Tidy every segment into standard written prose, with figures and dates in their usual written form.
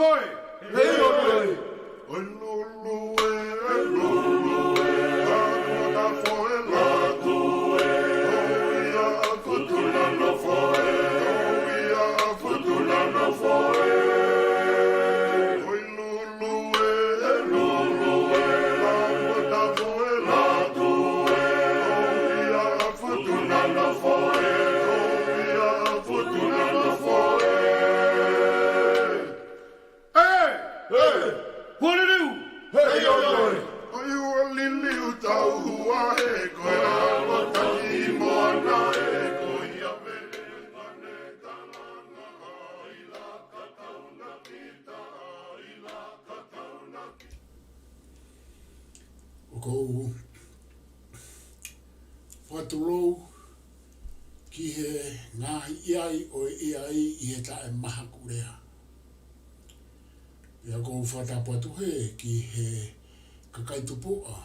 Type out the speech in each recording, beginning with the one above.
foi? Hei oi. Ko whatulou ki he ngahi iai o iai I he tae maha kurea. Ia ko whatapatu he ki he kakaitupua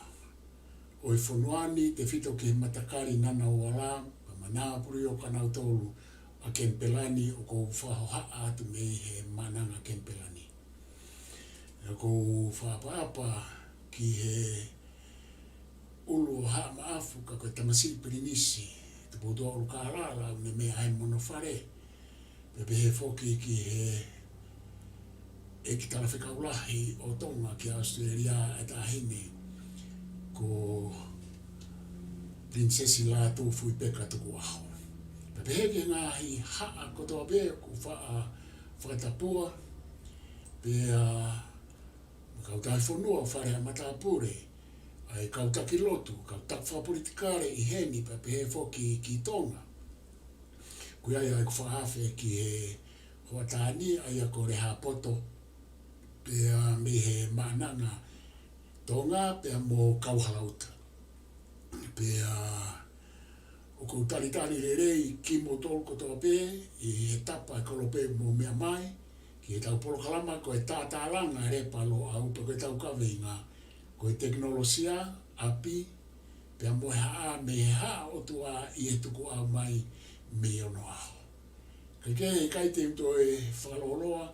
o I whanuani te whito ki he matakari nana o ala pa manapuri o kanau tolu a Kempelani o ko whahoha atu me he mananga Kempelani. Ia ko whapaapa ki he ulu ha maafu ka koe tamasiri pirinisi te potoa ulu kaharara ne mea hai mono whare pepe he whoki ki he ki tala whikaulahi o Tonga ki Australia e tahine ko prinsesi la tu fui peka tuku aho pepe he ke ngahi haa kotoa pe ku whakatapua pe kautai whanua whare a matapure ai kautaki lotu, kautaki whapolitikare I heni pa pe he whoki ki Tonga. Kuia ia ku whahawhe ki he hoatani ai a kore hapoto pe me he mananga Tonga pe mo kauhalauta. Pe o kou talitani rei ki mo tolu kotoa pe I he tapa e kolope mo mea mai ki he tau polo kalama ko e tātālanga re palo au pe koe tau kaweinga ko e teknolosia api pe mo ha me ha o tua I e tuku au mai me ono aho. Ke kai te to e whaloloa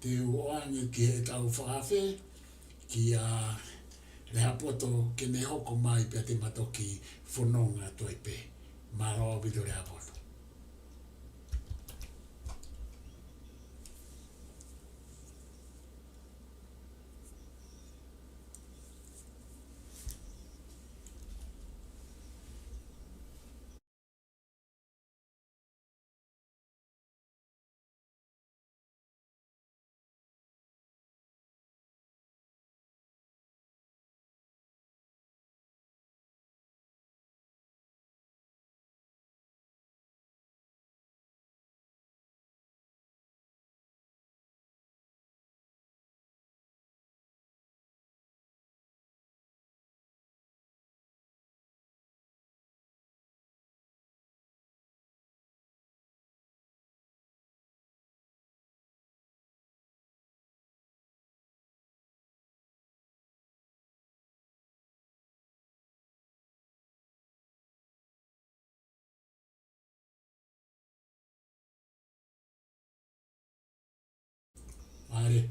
te oange ki he tau whawhe ki a reha poto ke me hoko mai pe te matoki whanonga toi pe. Maro vido reha poto. Mare.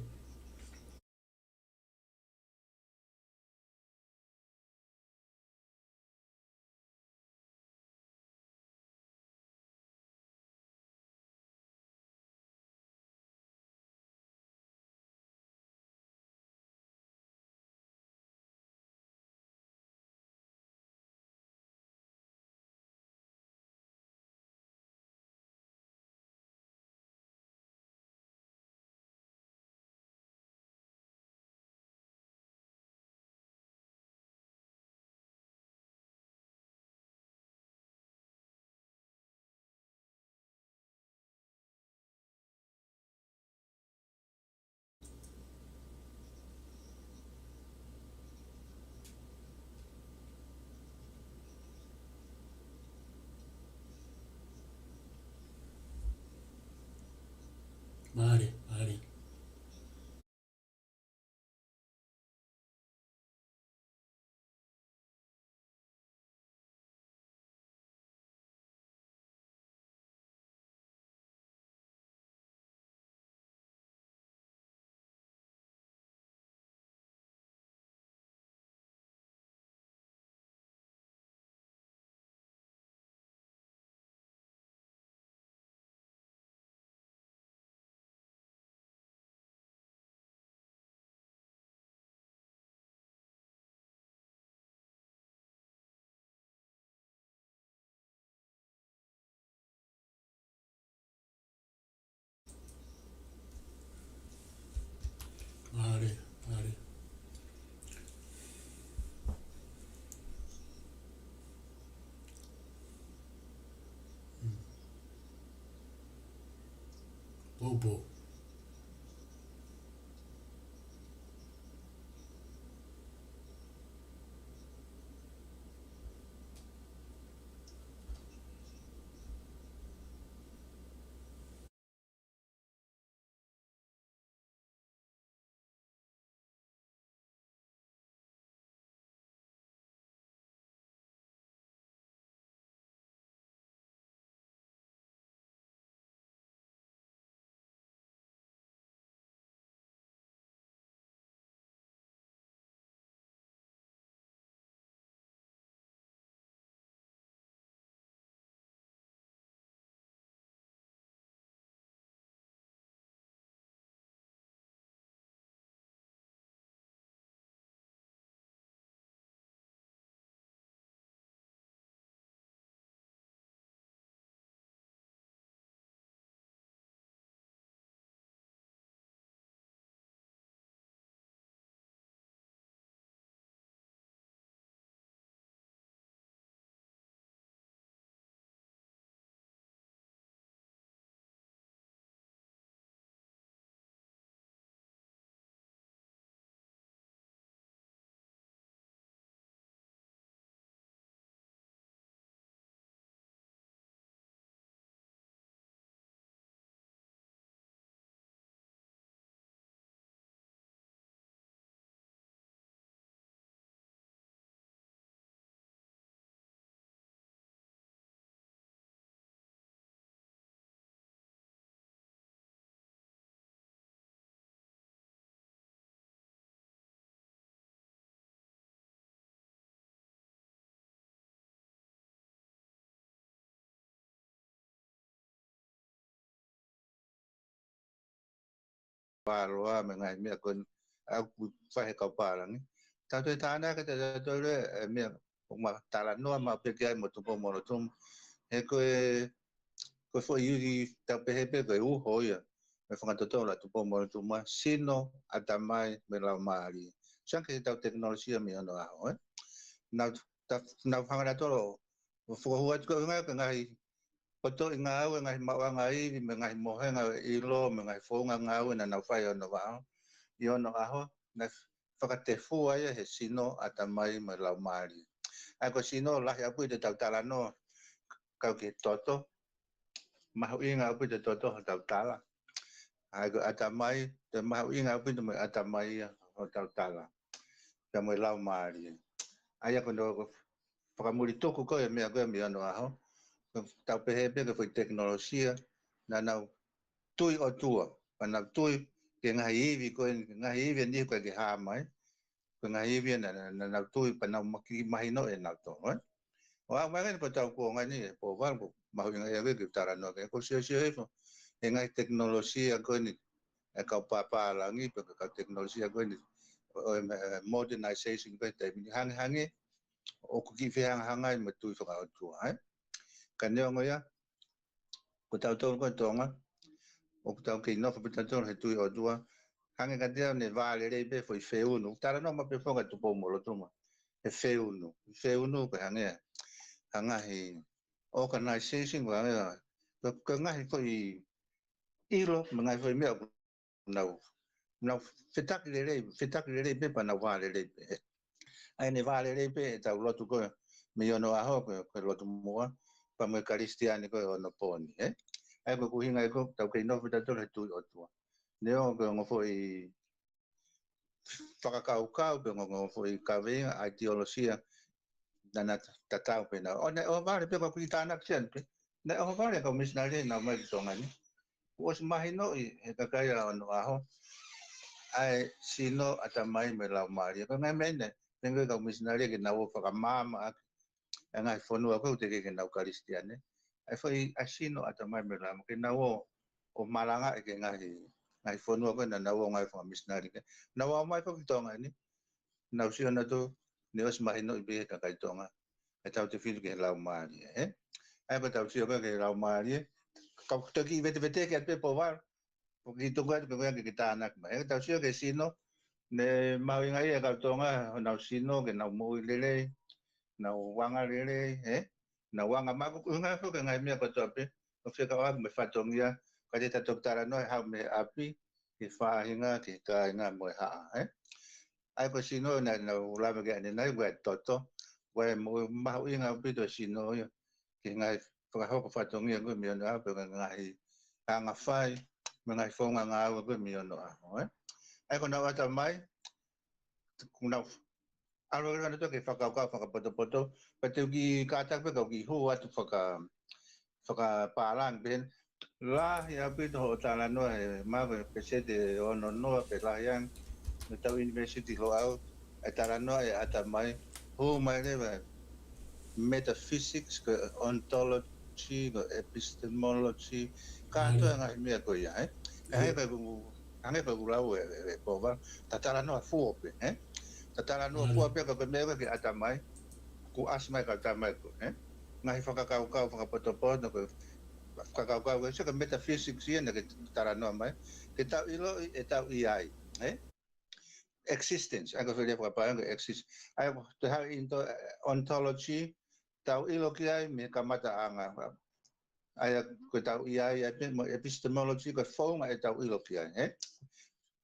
Popo. Parwa mengai mia kun aku fai kau parang ta tu tana ka ta tu le mia ma tala no ma pe kai mo tu mo tu he ko fo yu ta pe he pe ko ho ya me fanga to la tu mo tu ma sino atamai me la mari sang ke ta teknologi mi no a ho na ta na fanga to fo ho ko ngai Poto i ngā au ngai maua ngai me ngai mohenga I lo me ngai whaunga ngā au na whai o na wao. I ono aho na whakate fua ia he sino a ta mai me lau maari. Ai ko sino lahi apu I te tautala no kau ke toto. Mahu I ngā apu I te toto ho tautala. Ai ko a ta mai te mahu I ngā apu I te a ta mai ho tautala. Ka me lau maari. Ai ako no whakamuri toku ko e mea koe mi ono aho. Tau pehepe ke foi teknologia na nau tui o tua pa nau tui ke ngahi iwi ko ngahi iwi ni ko ke ha mai ko ngahi iwi na nau tui pa nau maki mahi no e nau to wa ma ngai pa tau ko ngai ni po wa ko ma hu ngai ke tara no ke ko sio sio e ngai teknologia ko ni e ka pa la ngi pa ka teknologia ko ni modernization ko te hang hangi o ku ki fe hang ngai ma tui fa o tua ai ka ne ngoia ko tau tau ko tonga o tau ke no fa tau he tu o dua hange ka dia ne vale re be foi feu no tara no ma pe fonga tu po mo lo tuma e feu no ko hange hanga he organization wa ko ngai foi ilo ngai foi me na fetak le be pa na vale re be ai ne vale re be tau lo tu ko me yo no aho ko lo tu mo pa me cristiani ko no poni ai ko hinga ko tau ke no fita tole tu o tua neo ko ngo foi whakakaukau pe ngo foi kawenga ideologia na tatau pe na o ne o vale pe ko ki tana siempre ne o vale ko misnale na mai tonga ni os mahino e ka kaya no aho ai sino atamai me la mari ko ngai mene tengo ka misnale ke na o whakamama ngai fonu ko te ke na kristiane ai foi asino atamai me la ke na o malanga e ke ngai fonu ko na o ngai fo misnari ke na o mai ko tonga ni na usio na to ne os mai no be ka kai tonga e tau te fil ke la mari ai pa tau sio ke la mari ka to ki vete vete ke pe po var po ki to ga ke ta na e tau sio ke sino ne mai ngai e ka tonga na sino ke na mo lele na wanga lele na wanga ma ko ngai ko ngai me ko to pe o se ka me fatongia ka te tatok tara no hau me api ki whahinga ki ka inga moe haa ai ko sino na na ulama ke ni nai we toto we mo mau inga pito sino ki ngai whakahoko whatongi ngu mi ono a pe ngai anga whai me ngai whonga ngā ua ngu mi ono a ai ko na wata mai kuna alo rana to ke whakaukau whakapoto pa te ki kātak pe kau ki hu atu whakaparang ben la ya pito ho tala no e mawe pe se te ono noa pe la yang me tau university lo au e tala no e ata mai hu mai lewa metaphysics ko ontology ko epistemology ka to nga me ko ya ai ka ku ange ka ku lau e po va tala no fu pe tala no fu pe ko me ke ata mai ku asma ka ta mai ko ngai whakakau whakapoto ko whakakau ko se ka metaphysics ia na ke tala no mai ke tau ilo e tau iai existence ako whele whakapanga exist ai te hau into ontology tau ilo ki ai me kamata anga ai ko tau iai epistemology ko whaunga e tau ilo ki ai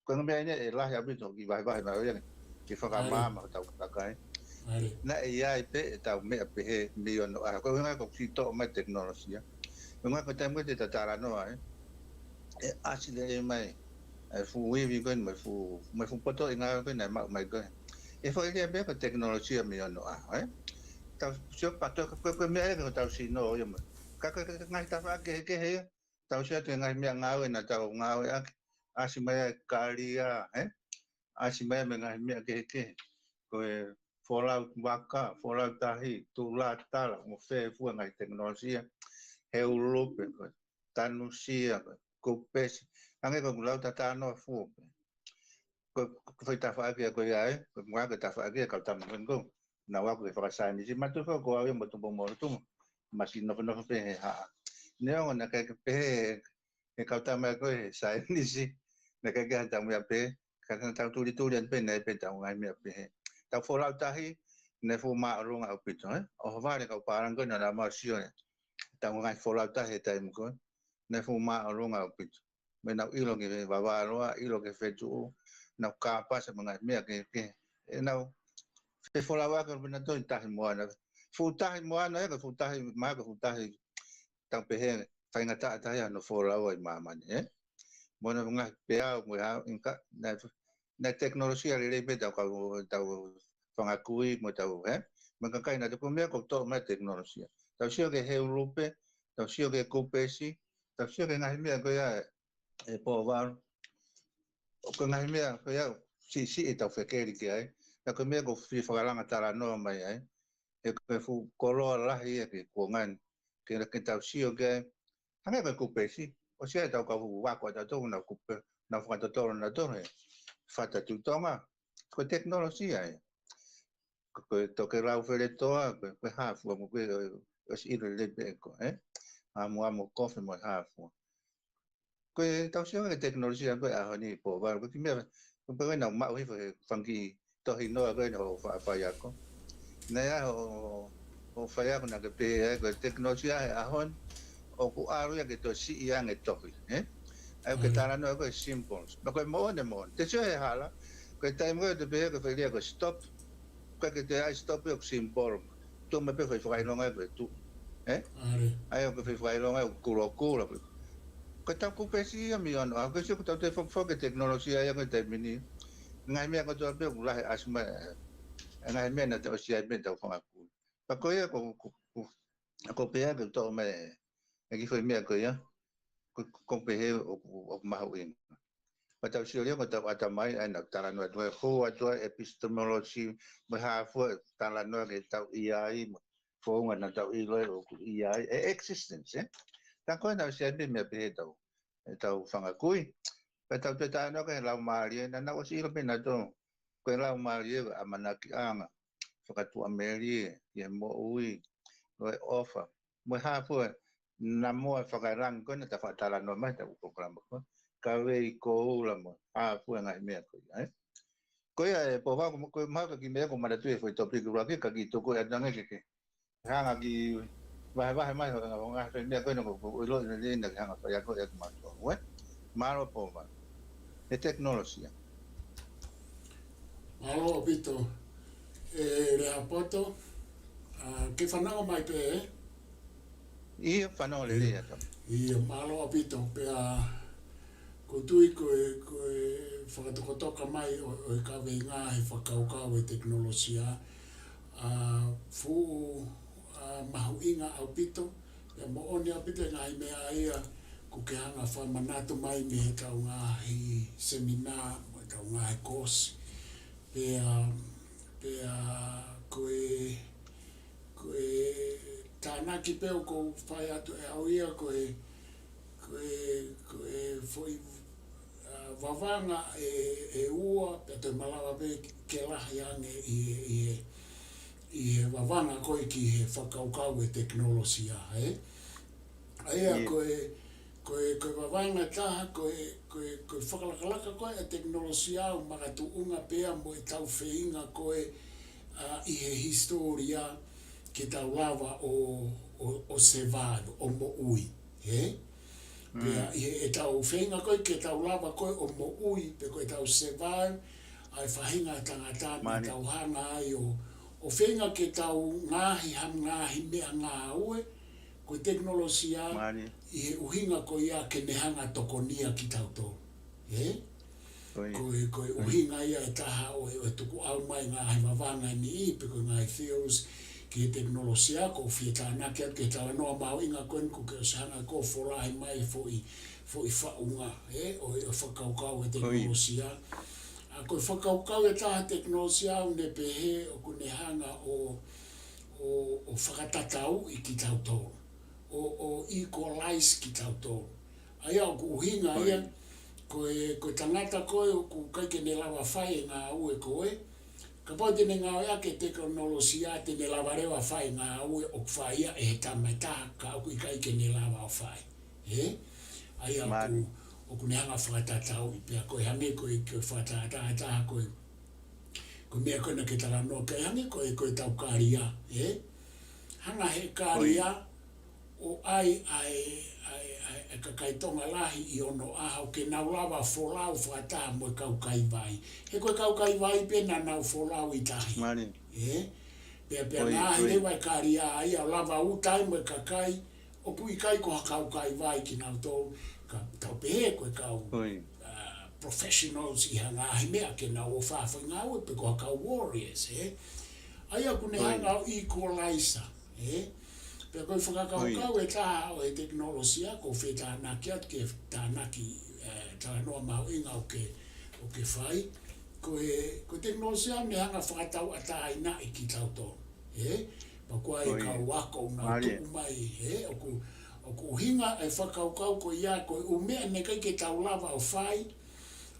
ko ngā mea e lahi apito ki vai mai ki whakamama tau kakai na e iai pe e tau mea pe he miono a ko ngā ko si to mai teknolosia ko ngā ko taimu te tatara noa e asile e mai fu wivi ko mai fu poto inga ko na mai ko e fo ile be ko teknolosia miono a tau sio pato ko mea ko tau si no yo ka ngai ta fa ke he tau sio te ngai mea ngau na tau ngau asimaya kalia asimaya me ngai mea ke ko fallout waka fallout tahi tula tala mo fe fu ngai teknolosia he ulope ko tanusia ko pes ange ko lau tata no fu ko foi ta fa ke ko ya ko ngwa ko ta fa ke ka tam ko na wa ko fa sa ni ma tu ko awe mo tu mo tu masin no pe ha ne on na ke pe e ka tam ko sa ni si na ke ga tam ya pe ka ta tu pe na pe ta ngai me pe ta fo la ta hi ne fu ma ro nga pe to o va le ka parang ko na ma sio ta ngai fo la ta he ta mo ne fu ma ro nga pe me na ilo ke va va ro ilo ke fe tu na ka pa sa mga me ke na fe fo la va ko na to ta mo na fu ta mo na ko fu ta ma ko fu ta ta pe he fa nga ta ya no fo la wa ma ma ne mo na nga pe a mo ha inka na teknologia le pe ta ko ta fa nga kui mo ta mo ka kai na to me ko to me teknologia ta sio ke he europe ta sio ke ko pesi ta sio ke nga me ko ya e po va o ko nga me ko ya si e ta fe ke ri ke ai ta ko me ko fi fa la ta la no mai ai e ko fu ko lo la hi ke ko ngan ke ta sio ke hanga ko pesi o sia ta ko wa ko ta to na ku na fa ta to na to he fa ta tu tonga ko teknologia ko to ke la fere to ko ha fu mo ko si le be ko amo ko fe mo ha fu ko ta sia ke teknologia ko a ni po ba ko ki me ko pe na ma wi fa ki to hi no ko no fa ya ko na ya o fa ya ko na ke pe ko teknologia a hon o ku aru ya ke to si yang e to ai ke tara no ko symbols no ko mo te se hala ko tai mo de be ko fe ko stop ko ke te ai stop yo symbol tu me pe fa no ngai tu ai ko fa no ngai ku lo ko ta ku pe si ya mi no ko se ko ta te fo ke teknologia ya ko te mini ngai me ko to pe ku la asma ngai me na te si ai me ta fa ku pa ko ya ko pe ya ko to me ki foi me ko ya ko pe he o ma win pa ta si yo ko ta ata mai ana tala no to ho ato epistemology ma ha fo tala no ke ta iai fo nga na ta i lo ku iai existence ta ko na si be me pe ta fanga kui pa ta ta no ke la mari na na o si lo pe na to ko la mari amana ki anga fo ka tu ameri ye mo ui lo ofa mo ha fo na mo whakarang ko na ta whatala no mai ta programa ko ka wei ko la mo fu nga me ko ko ya po va ko ma ka ki me ko ma tu foi topic ro ki ka ki to ko ya nge ke ha nga ki vai mai nga pe me ko no ko lo ni na hanga pa ya ko ya ma to we malo po ma e tecnologia malo pito le apoto ke fanao mai pe i fanao le le ta i malo pito pe ko tui ko whakatokotoka mai o ka venga he whakaukau e teknolosia fu mahu inga au pito e mo oni au pito ngā i mea ia ko ke hanga whamanatu mai me he kau ngā hi seminar mo he kau ngā he kosi pea koe tānaki peo ko whai atu e au ia koe foi vavanga e ua pe te malawa pe ke lahi ange i vavanga koe ki he whakaukau e teknolosia aia koe vavanga taha koe whakalakalaka koe e teknolosia o magatu unga pea mo e tau wheinga koe i he historia ke tau lava o Sevado o mo ui pea e tau whenga koe ke tau lava koe o mo ui pe koe tau Sevado ai whahinga tangatana tau hanga ai o whenga ke tau ngahi mea ngā ue koe teknolosia i he uhinga koe ia ke nehanga tokonia ki tau tō koe uhinga ia e taha o e tuku au mai ngāhi mawanga ni i pe koe ngāhi feels ki teknolosia ko fietana ke tala noa mau inga koen ko ke sanga ko forai mai foi faunga o whakaukau e teknolosia ko whakaukau e taha teknolosia ne pehe o kune hanga o whakatatau i ki tau tō o equalize ki tau tō aia o ku uhinga ia koe tangata koe o ku kaikene lawa whai ngā ue koe ka pau tene ngā oia ke teknolosia tene lawa rewa whai ngā ue o whaia e he tamataha ka o kui kaikene lawa o whai aia o ku nehanga whakatatau i pia koe hange koe whakatataha koe mea koe na ke tala no ke hange koe tau kāria hanga he kāria o ai ka kaitonga lahi i ono aha o ke nau lawa wholau whakataha mo e kau kai vai. He koe kau kai vai pena nau wholau i tahi. Pea ngāhi rewa e kāria ai au lava utai mo e ka kai o pui kai ko kau kai vai ki nau tōu ka tau pehe koe kau professionals i ha ngāhi mea ke nau o whāwhai ngā ue pe ko kau warriors. Aia kune hanga o equalizer. Pea koe whakakaukau e taha o e teknolosia ko whi tānaki atu ke tānaki tānoa mau inga o ke whai. Koe teknolosia me hanga whakatau a tāina i ki tau tō. Pa kua e kau wako ngā tuku mai. O ku hinga e whakaukau ko ia koe umea ne kai ke tau lava o whai.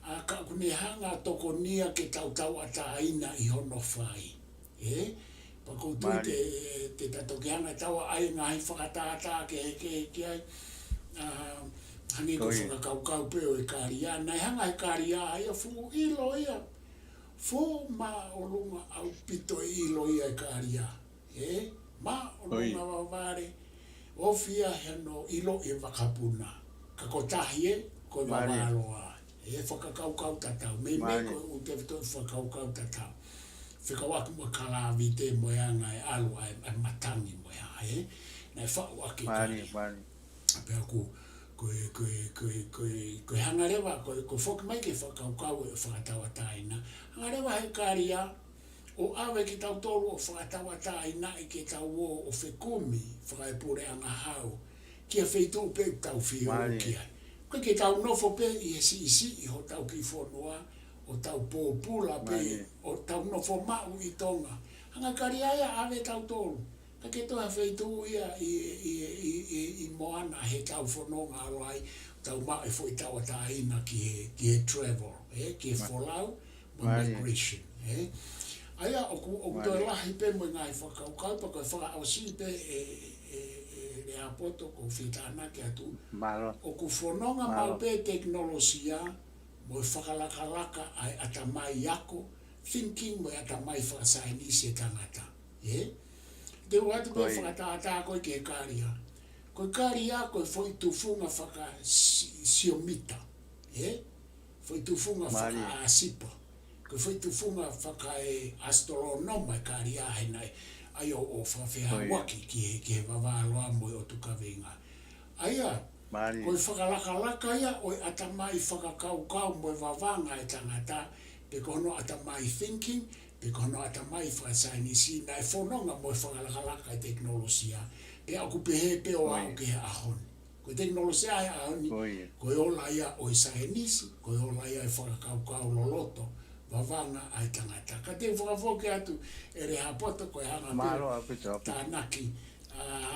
A ka kune hanga toko nia ke tau a tāina i hono whai. Pa koutu te tatokeanga taua ai ngahi whakatātā ke ai hangi ko whakakaukau peo e kāria. Nei hanga e kāria ai a fu ilo ia. Fu ma olunga au pito e ilo ia e kāria. Ma olunga waware o fia heno ilo e wakapuna. Ka kotahi ko wawaroa. Whakakaukau tatau. Me ko te whakakaukau tatau. Whikawaku mo kalawi te mo anga e alu ai matangi mo ia nei whauaki kare. Pea koe hanga rewa, koe whoki mai ke whakaukau e whakatawa tāina. Hanga rewa he kāria o awe ki tau tolu o whakatawa tāina i ke tau o whekumi whakaepure anga hau. Kia wheitu pe tau whio ki ai. Koe ke tau nofo pe i he si i ho tau ki whonua. O tau pōpula pe, o tau nofo mau i tonga. Hanga kari aia awe tau tolu. Ka ke toha wheitu ia i moana he tau whanonga alai, tau mau e fwoi tau a tāina ki he travel, ki he wholau, mo migration. Aia, o ku toi lahi pe mo ngai whakaukau, pa koe whakaawasi pe e apoto ko whitana ki atu. O ku whanonga mau pe teknolosia, mo e whakalakalaka ai atamai ako, thinking mo e atamai whakasainisi e tangata. te watu me whakatata koe ke kāria. Koe kāria koe foi tufunga whaka siomita. Foi tufunga whaka asipa. Koe foi tufunga whaka astronoma kāria he nei. Ai o whawhea waki ki he wawaloa moe o tukawenga. Aia, koe whakalaka ia o atamai whakakaukau moe wawanga e tangata, pe kono atamai thinking, pe kono atamai whakasainisi, na e whanonga moe whakalaka e teknolosia, pe aku pehe pe o au ke ahon. Koe teknolosia e ahoni, koe ola ia o e sainisi, koe ola ia e whakakaukau loloto, wawanga ai tangata. Ka te whakafoke atu e re hapoto koe hanga pia tānaki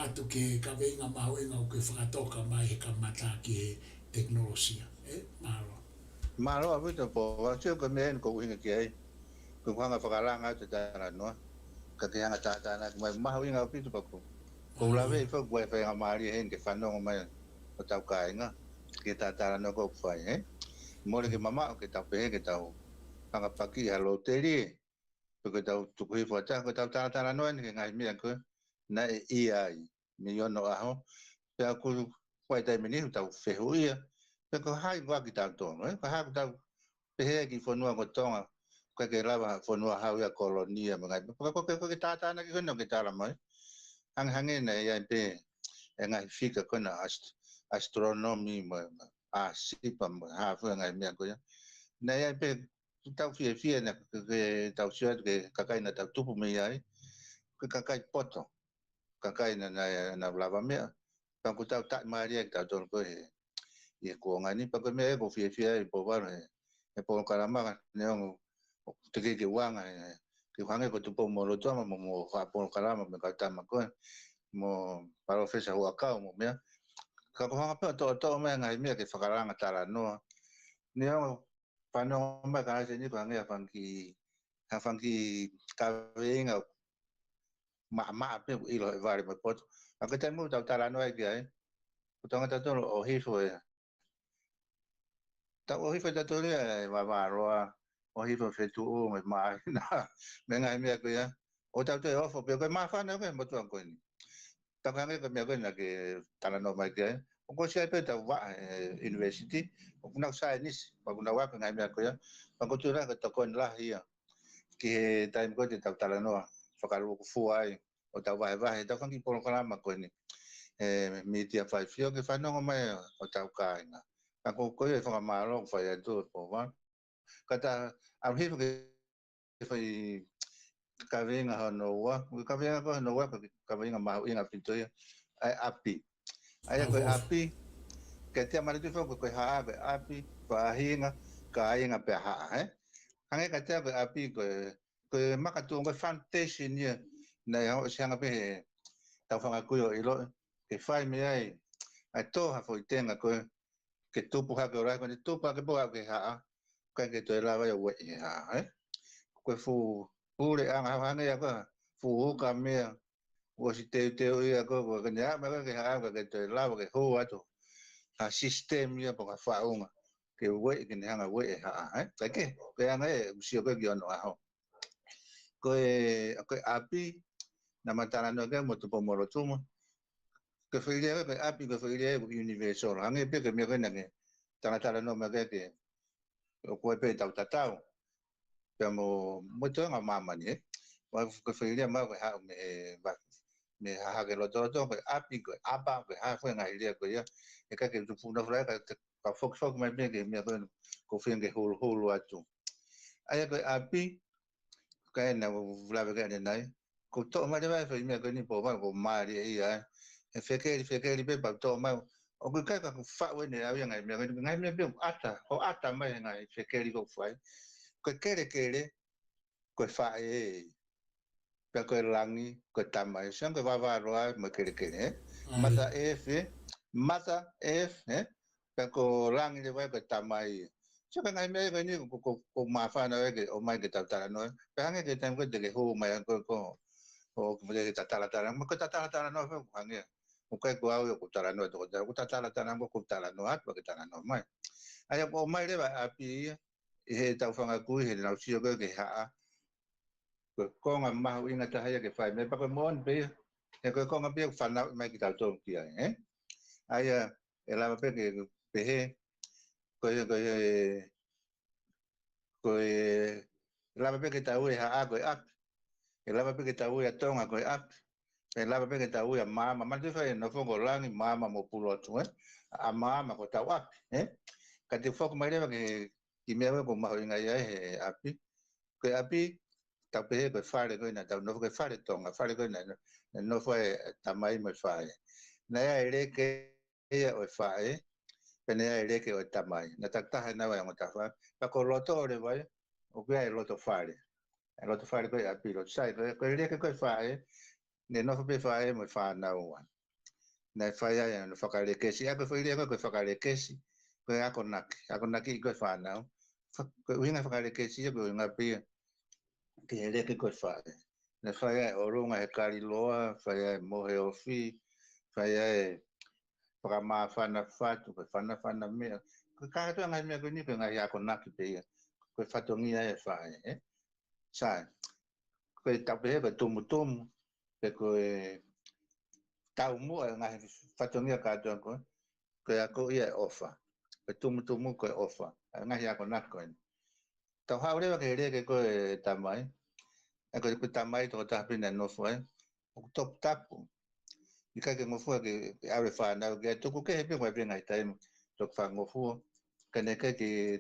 atu ke ka venga mahuenga o ke whakatoka mai he ka mata ki he teknolosia. Mahalo. Mahalo a pita po, wa tio ka mehen ko uhinga ki ai. Ko hanga whakaranga atu tāna noa. Ka ke hanga tātana ki mai mahuenga o pita pa ko. Ko lawe i whakua e whainga maari hen ke whanonga mai o tau kāinga. Ke tātana noa ko whai, Mole ke mama o ke tau pehe ke tau hanga paki halo teri. Ko tau tukuhi whata, ko tau tātana noa ni ke ngai mea koe. Na AI me ono aho pe aku wai tai meni tau fehu ia pe ko hai wa ki tau tonga ko ha tau pe he ki fonua ko tonga ko ke lava fonua ha ia kolonia ngai ko ke tata na ki no ke tala mai hang na ia pe ngai fika ko na astronomy ma a sipa ha fu ngai me ko ia na ia pe tau fie na ke tau sia ke kakai na tau tupu me ai ko kakai poto kakai na lava mea pa ko tau ta maria ka ton ko e ko ngani pa ko me ko fie e po va e po karama ne o te ke wanga ke hanga ko tu po mo lo toma mo fa po karama me ka ta ma ko mo para fesa o ka mo me ka ko hanga pa to me ngai me ke whakaranga tara no ne o pa no ma ka se ni ko hanga fanki ka venga ma pe ilo e vari mai pot a ke temu tau tala no ai ai ko tanga tatu o hifo e ta o hifo tatu le va roa o hifo fetu o me mai na me ngai me ko ya o tau te ofo pe ko ma fa na ko mo tu ko ni ta ka ngai ko me ko na ke tala no mai ke o ko sia pe ta va university o na sai ni pa na wa ngai me ko ya pa ko tu ra ko to ko la ia ke time ko te tau tala no whakaru ko fuai o tau vai tau kangi programa ko ni media fai fio ke whanonga mai o tau kāinga ka ko ko e whakamaro whai atu po wa kata au hifu ke whai ka venga hono wa ka venga ko hono wa ka venga mahu inga pitoia ai ai ko api ke te amari tu ko ha api pa hinga ka inga pe ha hange ka te api ko maka tu ko fantasy ni na o sianga pe tau whanga kuio i loe ke whai me ai toha fo i tenga koe ke tupu hake o rai kone tupu hake poa ke haa kai ke toi lawa ia wei haa koe fu pure anga hange ia koe fu huka mea ua si teu ia koe koe kene haa mea ke haa ke toi lawa ke hou atu ha sistem ia poka whaunga ke wei kene hanga wei haa kai ke koe anga usio koe ki ono aho koe api na matana no ke mo tu pomoro tuma ke whairea ke api ke whairea universal hange pe ke mea kena ke tala no me ke o koe pe tau tatau pe mo tuanga mama ni wa ke whairea ma ke ha me ha ke lo to ke api ke apa ke ha fo ngai ria ko ia e ka ke tu puna fra ka fok mai me ke mea ko finge hol atu ai ke api ka na vla ke nei ko to ma de vai foi me ko ni po ma ko mari ia e fekeri pe pa to ma o ko ka fa we ne avia ngai me pe ata mai ngai fekeri ko fai ko kere ko fa pe ko langi ko tamai sang ko va roa me kere mata f pe ko langi de vai ko tamai so ka ngai me ni ko ma fa na ke o mai ke ta no pe hange ke tam ko de ke ho mai ko o como de tatala ma ko tatala no ko hange o kai ko au ko tala no to ko tatala ko tala no at ko tala no mai ai ko mai le ba api e tau whanga kui he nau sio ko ke haa ko nga mahu inga ta haya ke whai me pa ko mon pe e ko ko ngapi fa na mai ki ta to ki ai ai e la pe ke pe he ko la pe ke ta u ha a ko ap e la pe ke ta u ya tonga ko ap e la pe ke ta u ya mama te fa no fo ko langi mama mo pulo tu a mama ko ta wa ka te fo ko mai le ke ki me ko ma ringa ya he api ko api ta pe ko fa le ko na ta no ko fa le tonga fa le ko na no fo ta mai me fa na ya ele ke ya o fa pene ya ele ke o ta mai na ta ta na wa ta fa pa ko loto le vai o que é loto fare e loto fare ko api lo sai ko ele ke ko fa ne no fo pe fa mo fa na wa na fa ya no fa ka le ke si ko fa ile ko fa ka le ke si ko ako nak ko fa na ko winga fa ka le ke si ko nga pe ke ele ke ko fa na fa ya o runga he kari loa fa ya mo he ofi fa ya para ma fa na fa tu fa na me ko ka to nga me ko ni ko nga ya ko nak pe ko fa to ngi ya fa sai ko ta pe ko tum pe ko tau mo nga fa to ngi ka to ko ya ko ia ofa pe tum ko ofa nga ya ko nak ko tau ha ore ke ko tamai e ko tamai to ta pina no foi o top tapu i ka ke ngofua ke ave fa na ke to ko ke pe ko pe ngai tai to fa ngofua ke ne ke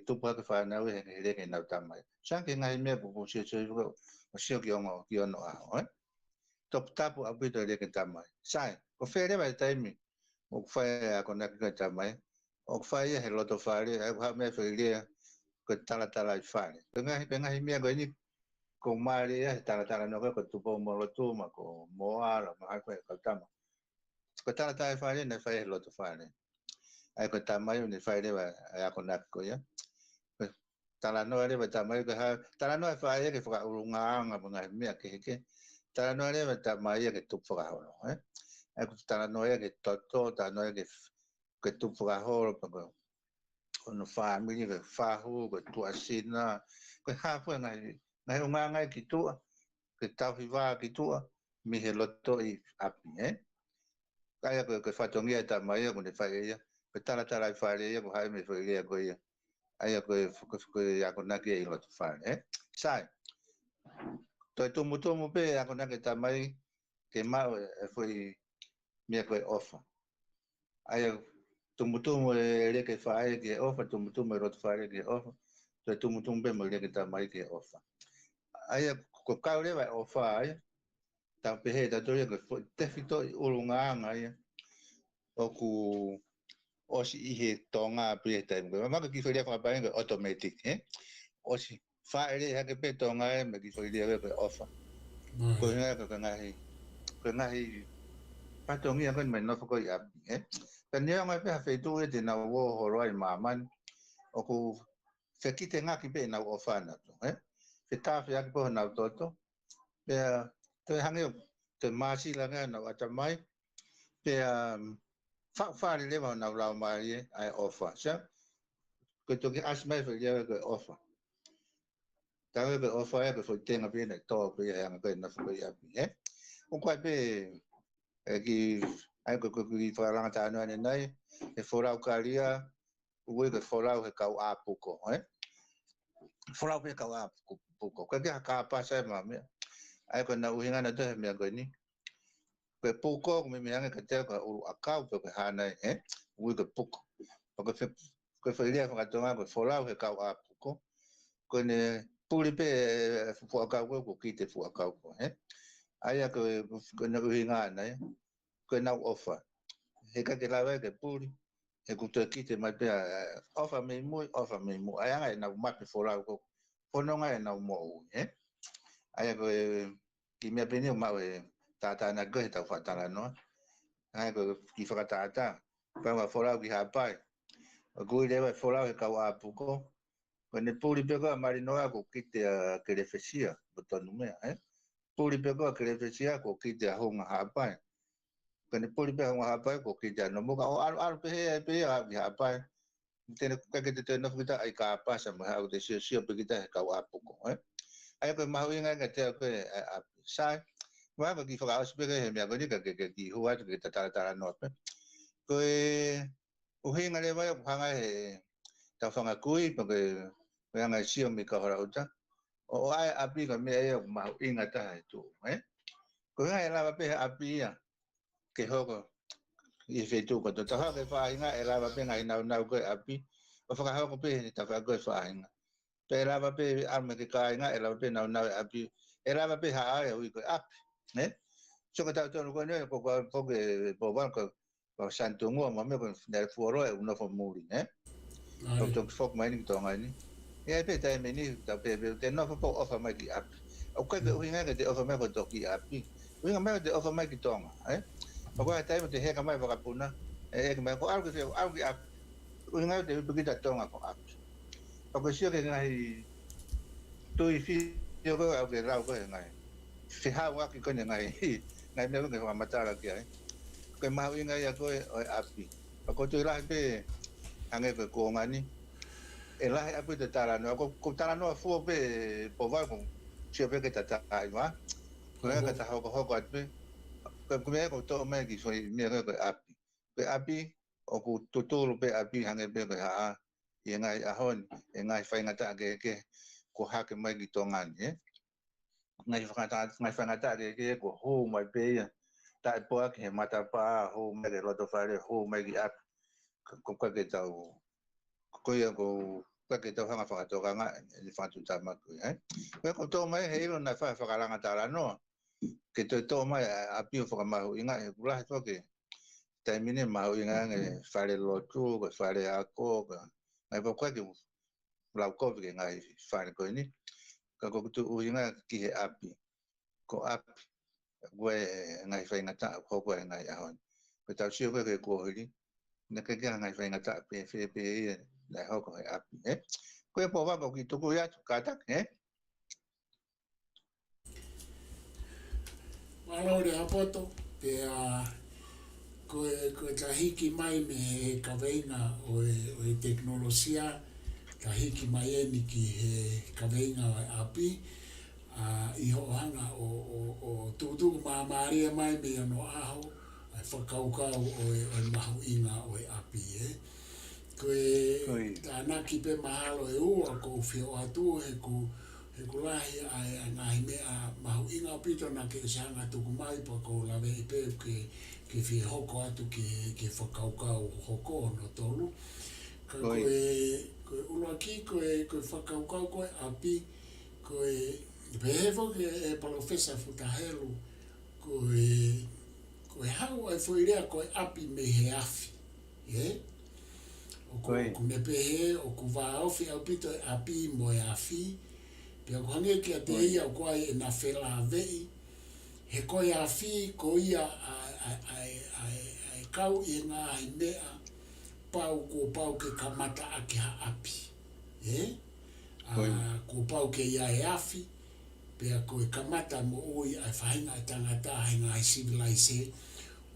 tupa ke fa na we ke na tamai sang ke ngai me po se ko o se ki ono a top tapu a pe to ke tamai sai ko fe re ba tai mi o fa ya ko na ke tamai o fa ya he loto fa re ha me fe re ko tala fa pe ngai me ko ni ko mari ya tala no ko tupo mo lo tu ma ko mo ala ma ko tama ko tala fa re na fa he loto fa re ai ko tamai ni fa re ba ya ko na ko ya tala no re ba tamai ko ha tala no fa ye ke fa urunga nga nga me ke tala no re ba tamai ye ke tu fa ho ai ko tala no ye ke toto tala no ye ke tu fa ho pa ko no fa mi ke fa hu ko tu asina ko ha fu ngai unga ngai ki tu ke tau hiwa ki tu mi he loto I api kaya ko fa tongi ta mai ko ne fa ye ko tala fa ye ko hai me fa ye ko ye ai ko ya ko na ke loto fa sai to tu pe ya ko na ke ta mai ke ma foi mi ko ofa ai tu le ke fa ye ke ofa tu me loto fa ye ke ofa to tu pe mo le ke ta mai ke ofa ai ko ka le va ofa ai ta pe he ta to ye ko te fito ulunga ngai o ku o si I he tonga pe ta mo ma ki feria fa pa automatic o si fa ele ha ke pe tonga me ki feria ko ofa ko nga ko ngai pa tongi ko me no ko ya pe ne nga pe fe tu e na wo ho roi maman o ku fe ki te nga ki pe na ofa na to fe ta fe ak po na to pe te hange te masi la nga na ta mai pe fa le va na la mai ai ofa sa ko to ki as mai fe ya ko ofa ta ko ofa ya ko fo te nga pe na to pe ya nga ko na fo ya o ko pe ki ai ko ki fa la ta no ne nai e fo la ka ria o ko fo la he ka a puko fo la pe ka a puko ka ka pa sa ma me ai ko na uhinga na te me ko ni pe puko me me anga ka te ka u akau pe ha na u ko puko ko fe ria fa to ma ko fo la he ka a puko ko ne puli pe fo akau ko ki te fo akau ko ai ko na uhinga na ko na ofa he ka ke la ke puli e ku te ki te mai pe ofa me mu ai anga na ma pe fo la ko fo no nga na mo ai ko ki me pe ni ma tata na go ta fa ta no ai ko ki fa tata pa ma fo la ki ha pai ko ile va fo la ka wa pu ko ne puli pe ko mari no ko ki te ke le fesia boto no me puli pe ko ke le fesia ko ki te ho nga ha pai ko ne puli pe ho nga ha pai ko ki te no mo ka al pe ha pai tene ka ke te no kita ai ka pa sa ma ha de si pe kita ka wa pu ko ai ko ma wi nga te ko sai wa ko ki fa aspe ke me ko ni ka ke ki huwa ke ta no pe ko o hinga le wa pa nga he ta fa nga kui ko ke nga sio mi ka hora uta o ai api ka me e ma inga ta tu ko nga la pe api ya ke hoko i fe tu ko ta ha ke fa inga e la pe nga na ko api o fa ka ko pe ta fa ko fa inga pe la pe arme ke ka inga e la pe na api e la pe ha e ui ko api so ka ta to ko ne ko ke po ba ko santo ngo ma me ko na foro e uno fo muri o to fok mai ni to ngai ni e pe ta me ni ta pe te no fo ofa mai ki api o ka ke ui nga ke te ofa mai ko to ki api ui nga mai te ofa mai ki tonga o ka ta me te he ka mai va puna e ke mai ko algo ki api ui nga te pe ki ta tonga ko api o ka sio ke ngai tu i fi yo ko au ke rau ko ngai se ha wa ki ko ngai ngai me ko ma ta la ki ai ko ma ui nga ya ko api o ko tu la pe ange ko ngani e la api te tara no ko tara no fu pe po va ko sio pe ke ta ai wa ko nga ta ho ko api ko me ko to me ki so me ko api pe api o ku tuturu pe api hange pe ko ha i ngai ahon e ngai fai ngata ke ko ha ke mai ki tongan ngai fai ngata ke ko ho mai pe ya ta po ke mata pa ho me ke loto fare ho mai ki api ko ke tau ko ya ko ke tau hanga fa to nga ni fa tu ta ma ko to mai he lo na fa la ngata la no ke to mai api o fa ma inga e kula to ke termine ma inga nge fare lo tu ko fare ako ngai ko ke la ko ke ngai fare ko ni ka ko tu inga ki he api ko api we ngai fa ngata ko ngai ahon ko tau sio ke ko ri na ke ngai fa ngata pe la ho ko api ko po va ko ki tu ko ya ka ta Malore hapoto pe ko ta hiki mai me ka venga o teknolosia ta hiki mai ni ki he ka venga api I ho hanga o tutu maria mai me no aho ai whakaukau o mahu inga o api koe tāna ki pe mahalo ua ko whio atu he ku lahi ai ngahi mea mahu inga o pito na ke sanga tuku mai pa ko lawe I pe ke whio hoko atu ke whakaukau hoko no tolu koe ulua ki koe whakaukau koe api koe Behevo ke e palofesa futahelu koe hau ai foirea koe api me he afi o ku me pehe o ku vaofi au pito e api mo e afi pia ku hange ki a te ia o koe e na whela vei he koe afi ko ia ai kau I ngā hi mea pau ke kamata ake ha api ko pau ke ia e afi pea koe kamata mo oi ai whahinga e tangata hainga ai civilise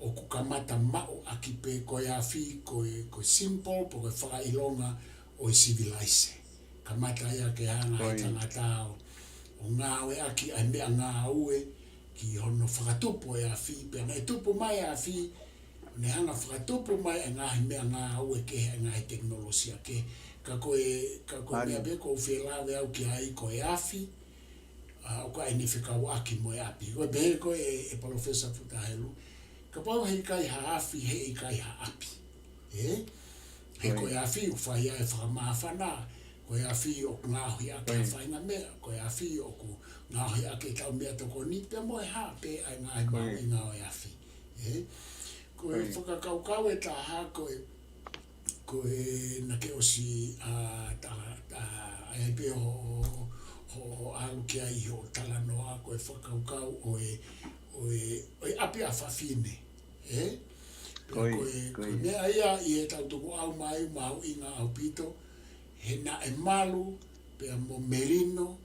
o ku kamata mao aki pe koe awhi koe simple po koe whakailonga o civilise kamata ia ke hanga e tangata o ngā ue aki ai mea ngā ue ki hono whakatupo e awhi pea nei tupo mai a awhi ne hanga whakatupo mai e ngāhi mea ngā ue ke he ngāhi teknolosia ke ka koe mea pe ko whelawe au ki ai koe awhi o ka ni fika waki mo api o be ko e professor futahelu ka pau he kai ha afi he kai ha api he ko afi u fa ia e fa ma fana ko afi o nga ho ia ka fa nga me ko afi o ku nga ho ia ke ka me to ko ni pe mo ha pe ai nga ma nga o afi ko e foka ka e ta ha ko e na ke o si ta ai pe ho alu ki ai ho talanoa koe whakaukau o api a whawhine koe mea ia I e tautuku au mai mau I ngā au pito he na e malu pea mo merino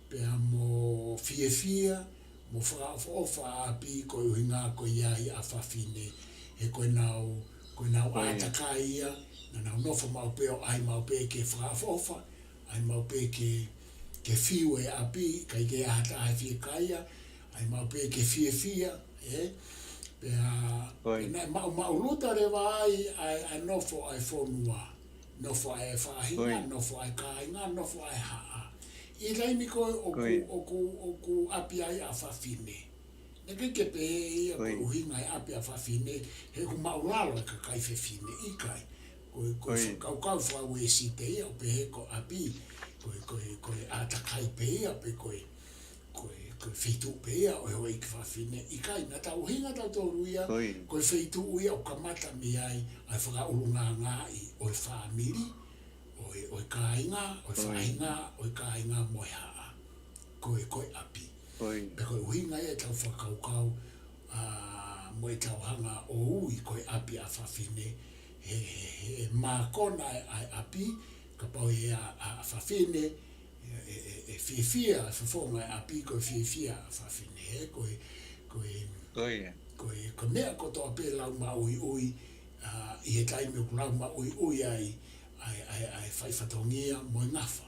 pea mo fiefia mo whaofa api koe uhinga koe iai a whawhine he koe nau ataka ia na nau nofa mau peo ai mau pe ke whaofa ai mau pe ke whiu e api kai ke hata ai whikaia ai mau pe ke fia pe na mau luta le vai ai no fo ai fonua no fo ai fahinga no fo ai kainga no fo ai ha i lai mi ko oku api ai a fafine e ke pe o hinga ai api a fafine he ku mau lalo ka kai fefine i kai ko kau fa we si pe o pe ko api ko ata kai pe pe ko feitu pea o hoi ki whawhine i kai na tau hinga tau tōruia ko feitu uia o kamata mi ai whaka urunga ngā i o whamiri o kāinga o whainga o kāinga moe haa koe api pe koe uhinga e tau whakaukau moe tau hanga o ui koe api a whawhine he mākona ai api ka pau e a whawhine fia fonga api ko fia fafine ko mea ko to ape lau ma ui i he taimi o lau ma ui ai fai fatongia mo ngafa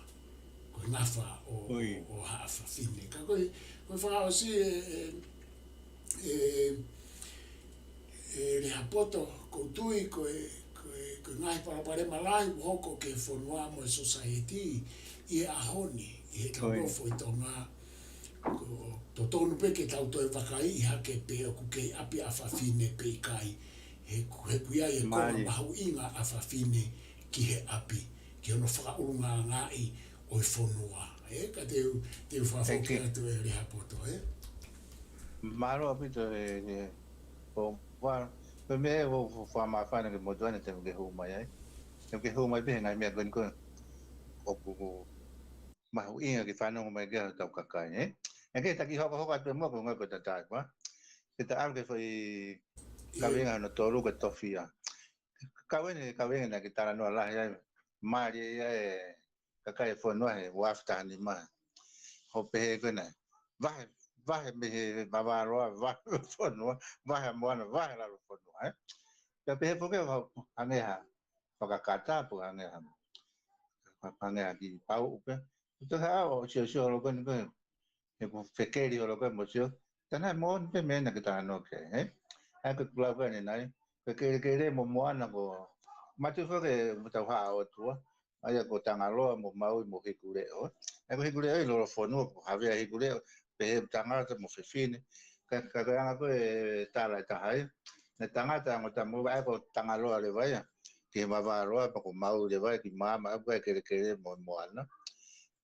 ko ngafa o ha fafine ka ko fa o si le hapoto ko tui ko ngai para pare malai hoko ke fonua mo society i ahoni i he tau rofo i tonga to tonu pe ke tau toi wakai i hake pe o kuke api a whawhine pe i kai he kuia i e kora mahu inga a whawhine ki he api ki ono whakaurunga ngai o i whonua ka te whawhoke atu e reha poto Maro api to e o wā pe me o whamawhana ke motuana te ke humai ai ke humai pe ngai mea gani o kuku mahu inga ki whanonga mai kia tau kakai e ke taki hoka atu mua ko ngai ko tatai kwa ke ta alke whai kawenga no toru ka tofia kawenga na ki tara noa lahi ai maari e kakai e whanua he wafta ni maa hope he kuna vahe me he mawaroa vahe whanua vahe moana vahe lalo whanua ka pehe poke angeha whakakata po angeha ki pau upe to ha o sio lo con e ko fekeri o lo con mo sio tana mo pe me na kita no ke a ko kula ko ni nai ke re mo mo ana ko ma tu fo ke mo ta ha o tu ai ko tanga lo mo mau mo ke kure o e ko kure ai lo fo no ko havia hi kure pe tanga mo fe fine ka nga ko ta la ta hai na tanga ta mo ta mo ba ko tanga lo le vai ke ma va ro pa ko mau le vai ki ma ko ke mo ana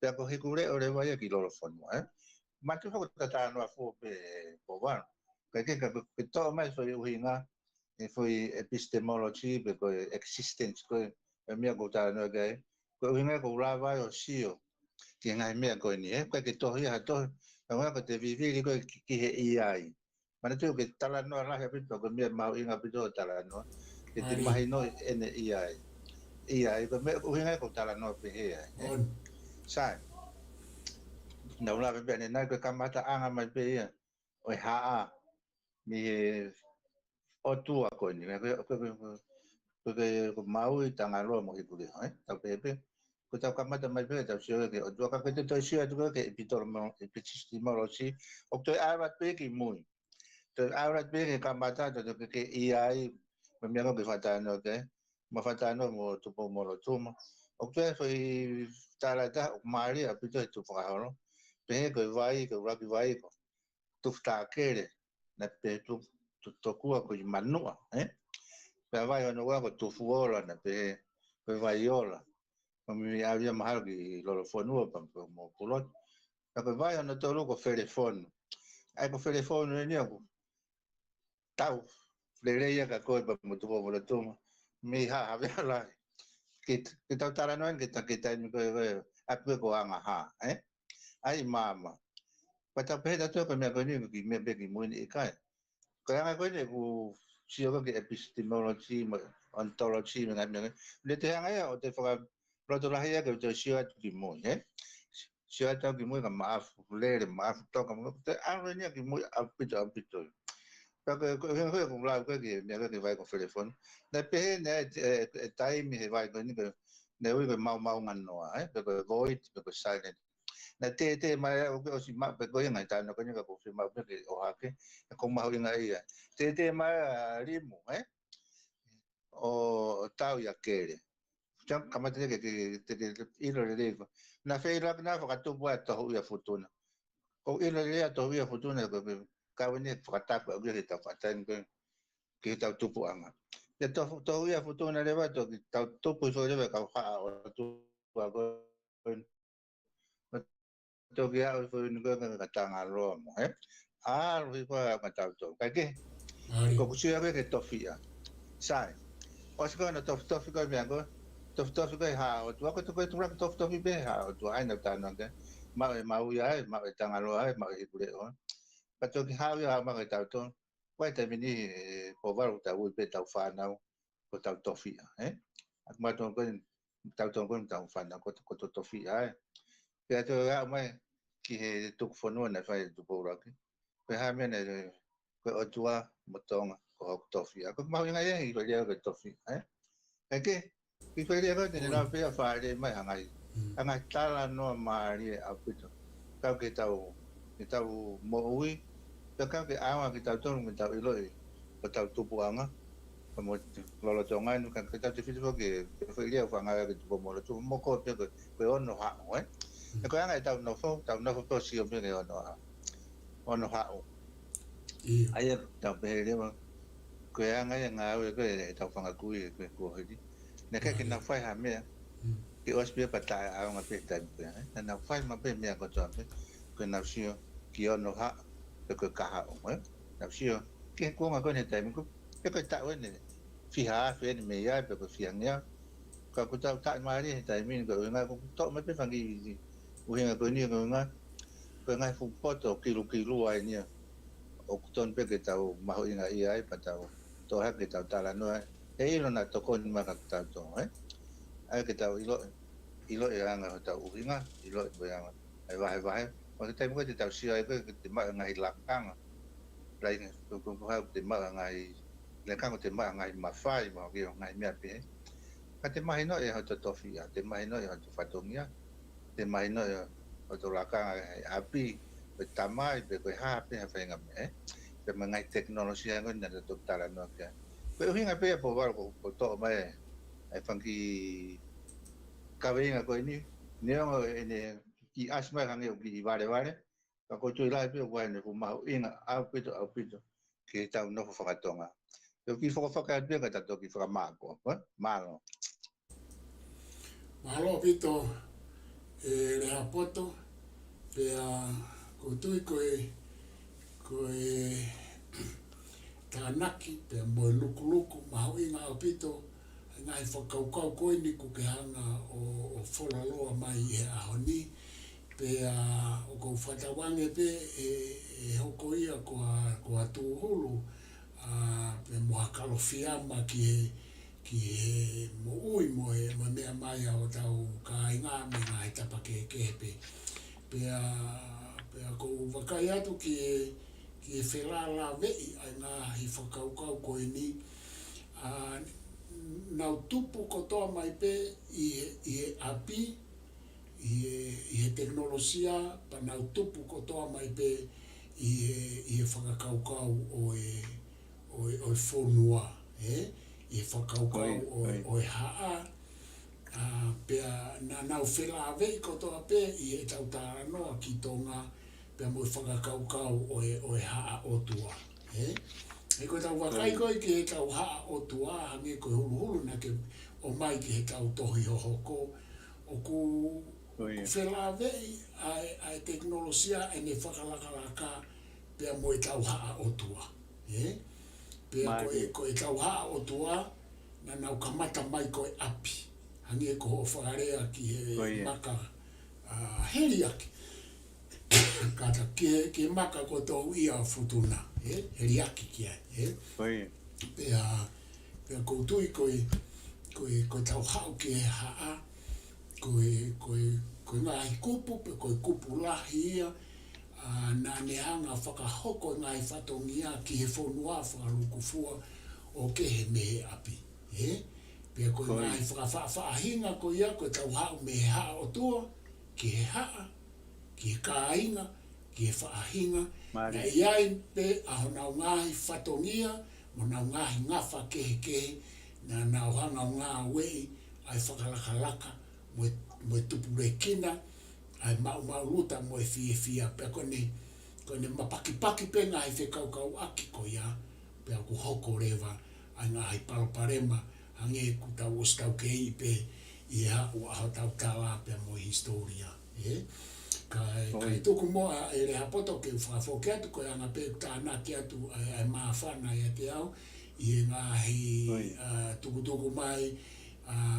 pe ko hikure o le vai ki lo fo no ma tu ko ta no fo pe po va ke to mai so hinga e foi epistemology pe ko existence ko me ko ta no ke ko hinga ko la vai o sio ki ngai me ko ni ko ke to hi ha to ko ko te vivi ko ki he ai ma tu ke tala no la he pe ko me ma hinga pe to tala no ke te mai no en ai ko me ko hinga ko tala no pe he sai na una pe ne na ko kamata anga mai pe ia o ha mi o tu a ko ni ko mau i tanga ro mo ki ta pe ko ta kamata mai pe ta sio ke o tu ka pe to sio tu ke epistemology o to ara pe ki muy to ara pe ke kamata to ke ai me ko ke fata no ke ma fata no mo tu po mo lo tu mo o to foi tala ta mari a pe tu fa ho pe ko vai ko tu sta kere na pe tu kua ko manua pe vai no wa ko tu fuola na pe vai ola ko mi avia mahal ki lo fonua pa mo pulot ka pe vai no to ko telefon ai ko telefon ni ko tau le ka ko pa mo tu mo le tu mi ha avia la ki tau tara no que ta mi ko apu ko anga ha ai mama pata pe da to ko me ko ni ki me be ki mo ni kai ko anga ko ni ku sio ko epistemology ontology me ngai le te anga ya o te fa roto la ya que te sio ki mo sio ta ki mo ka ma le ma to ka mo te anga ni ki mo apito pa ko la ko ki me ko vai ko telefon na pe ne tai mi vai ko ni ne ui ko mau ngan no ko void ko silent na te mai o si ma pe ko ngai ta no ko ni ko fi ma pe o ha ke ko ma ho ngai te mai rimu o tau ya kere jam kama te ilo le na fe ira na fa tu bua to hu ya futuna ko ilo le to hu ya futuna ko ka wani fa ta ko ge ta fa ta ko ke ta tu pu anga ya to hu ya futuna le ba to ta tu pu so le ka ha o tu ko to ge a fo ni ko ka ta nga ro mo ri ko ka ta to ka ke ko ku si ke to fia sai o se ko na to ko me ko to ko ha o tu ko to ko to be ha o tu ai na ta na ke ma u ya ma ta nga ro ai ma i ku le o ka to ki ha ya ma ka ta to ko te mini po va ta u pe ta fa na ko ta to fia ma to ko ta fa na ko to fia pe to ya mai ki he tuk whanua na whai tu pōraki. Koe ha mea nei, koe o tua motonga ko hok tofi. A koe mahu inga ia i koe lea koe tofi. E ke, ki koe lea koe tene nā pia whaare mai hangai. Hangai tala noa maari e apito. Kau ke tau mo ui. Kau ke awa ki tau tonu me tau iloi. Ko tau tupuanga. Ko mo lolo tonga inu kan ke tau te whitipo ke koe lea whangai ke tupo moro. Tupo moko pia koe ono hao, e koe anga e tau no fo si o mene ono hao. Ai e tau pehe lewa, koe anga e ngā ue koe e tau whangakui e koe kuohiri. Ne kai ke nau whai ha mea, ke ospia patai aonga pe tai mea. Na nau whai ma pe mea kotoa pe, koe nau sio ki ono hao, pe koe kaha o. Nau sio, ke kuonga koe ne tai mea, pe koe tau ene, whiha a whene me iai, pe koe whiangea. Ka ko tau tai maari he tai mea, koe ngā ko tau me pe whangi uhinga koe nia koe ngai fupoto kilu ai nia o kuton pe ke tau maho inga ia ai pa tau to ha ke tau tala noa e ilo na toko ni maka tau to ai ke tau ilo e anga ho tau uhinga ilo e koe anga ai wahe o ke tai mo te tau sia ai koe ke te maa ngai lakanga lai ko ha te maa ngai lakanga te maa ngai mawhai mo ke ngai mea pe ka te mahi no e ho to tofia te mahi no e ho to fatongia te mai no o to laka api pe tamai pe ko ha pe ha fenga me pe mangai teknologia ngo na to tala no ke pe hinga pe po var ko to mai ai fangi ka venga ko ni ngo ene ki asma hange ki vale ka ko tu lai pe ko ne ko ma inga api to ke ta no fo fatonga pe ki fo ka pe ka to ki fo ma ko malo pito le hapoto pe a kutui koe tanaki pe mo luku mau inga apito ngai whakaukau koe ni ku ke hanga o wholaloa mai e ahoni pe a o kou whatawange pe e hoko ia ko a tūhulu pe mo hakalo fiama ki he mo ui mo mea mai o tau ka inga me ngai tapa ke pe a ko wakai atu ki e whelala vei ai ngā hi whakaukau koe ni nau tupu kotoa mai pe i he api i he teknolosia pa nau tupu kotoa mai pe i he whakaukau o e whonua i whakaukau o e haa pea nau whela vei kotoa pe i e tautara noa ki tonga pea mo i whakaukau o e haa o tua e koe tau wakai koe ki he tau haa o tua hange koe hulu na ke o mai ki he tau tohi hohoko o ku whela vei ai teknolosia e ne whakalakalaka pea mo i tau haa o tua pea koe tau haa o tua na nau kamata mai koe api hange ko ho whakarea ki he maka heri aki kata ki maka ko tau ia futuna heri aki ki ai pea koutui koe tau hao ki he haa koe ngai kupu pe koe kupu lahi ia na nehanga whakahoko ngai whatongia ki he whonua whakarukufua o ke he mehe api pea koe ngai whaahinga ko ia koe tau hao me he haa o tua ki he haa ki kāinga, ki whaahinga, Mari. na iai pe aho nau ngahi whatongia, mo nau ngahi ngawha kehe, na nau hanga ngā wei, ai whakalakalaka, mo tupu rekina, ai mau luta mo e fia, pe kone mapaki pe ngahi whekau aki ko ia, pe aku hoko rewa, ai ngahi paloparema, hange ku tau ostau kei pe, ia ua aho tau tala pe mo historia. Kai tuku moa e reha poto ke whakafoke atu koe anga pe tānaki atu ai mawhana ia te au i ngahi tuku mai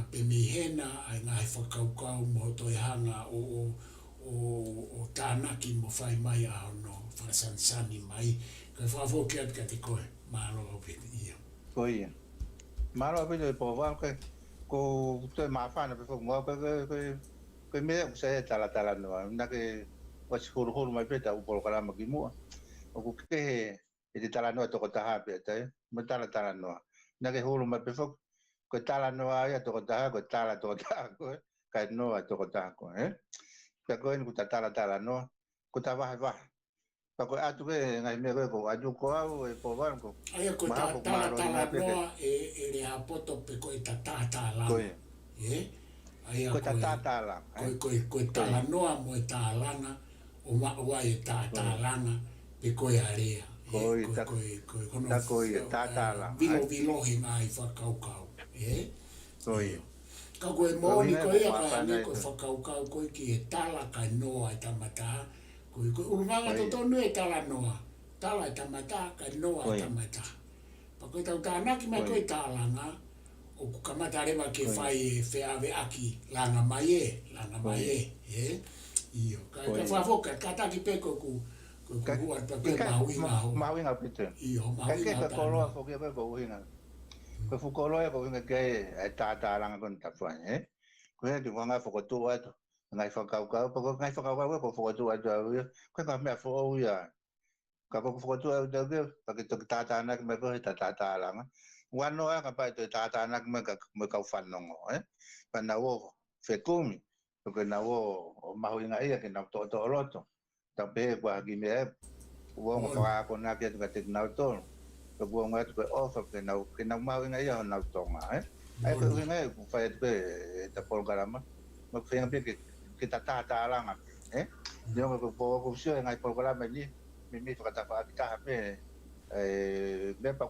pe mihena ai ngahi whakaukau mo toi hanga o tānaki mo whai mai ao no whakasansani mai kai whakafoke atu ka te koe malo au pete ia. Koe ia. Malo au pete po wau ko toi mawhana pe whakumua koe mea ku se tala noa, nake wasi huru mai peta upolo karama ki mua. O ku kehe e te tala noa toko taha pe tai, mo tala noa. Nake huru mai pe whok, koe tala noa ia toko taha, koe tala toko taha koe, kai noa toko taha koe. Pea koe ni ku ta tala noa, ku ta wahe. Pa koe atu ke ngai mea koe ko aju ko au e po wanu ko. Aia koe ta tala noa e rea poto pe koe ta tala. Koe. Koe tala. Koe tala noa mo e tālanga, o ua e tālanga pe koe area. Koe tālanga. Vilo he ngā i whakaukau. Koe. Ka koe mōni koe ia kai ane koe whakaukau koe ki e tala kai noa e tamata. Koe urumanga totonu e tala noa. Tala e tamata kai noa e tamata. Pa koe tau tānaki mai koe tālanga. O ku kamata rewa ke whai e wheawe aki langa mai e. Iyo. Ka whafoka, ka taki pe ko ku huat pa pe mauinga ho. Mauinga pite. Iyo, mauinga tāna. Ka koloa whokia pe ko uhinga. Ko whukoloa ko uhinga ke e tālanga kon tawhai. Ko hea ki wanga whakotua atu. Ngai whakaukau, pa ko ngai whakaukau ko whakotua atu au ia. Ko ka mea whau ia. Ka ko whakotua atu au ia. Pa ki toki tātāna ki me ko he tālanga. Wano ka pai te tātāna ki me kau whanongo. Pa na wo whekumi. Ko na wo mahuinga ia ki nau to roto. Ta pe ko hagi me wo mo whakako na ki atu ka te nau tonu. Ko wo ngai tu ko ofa ki nau mahuinga ia ho nau tonga. Ai ko uhinga e ku whai atu ke ta polgarama. Mo whenga pe ki ta tālanga. Nio ko po sio ngai polgarama ni. Mi whakatafa ki taha pe. Me pa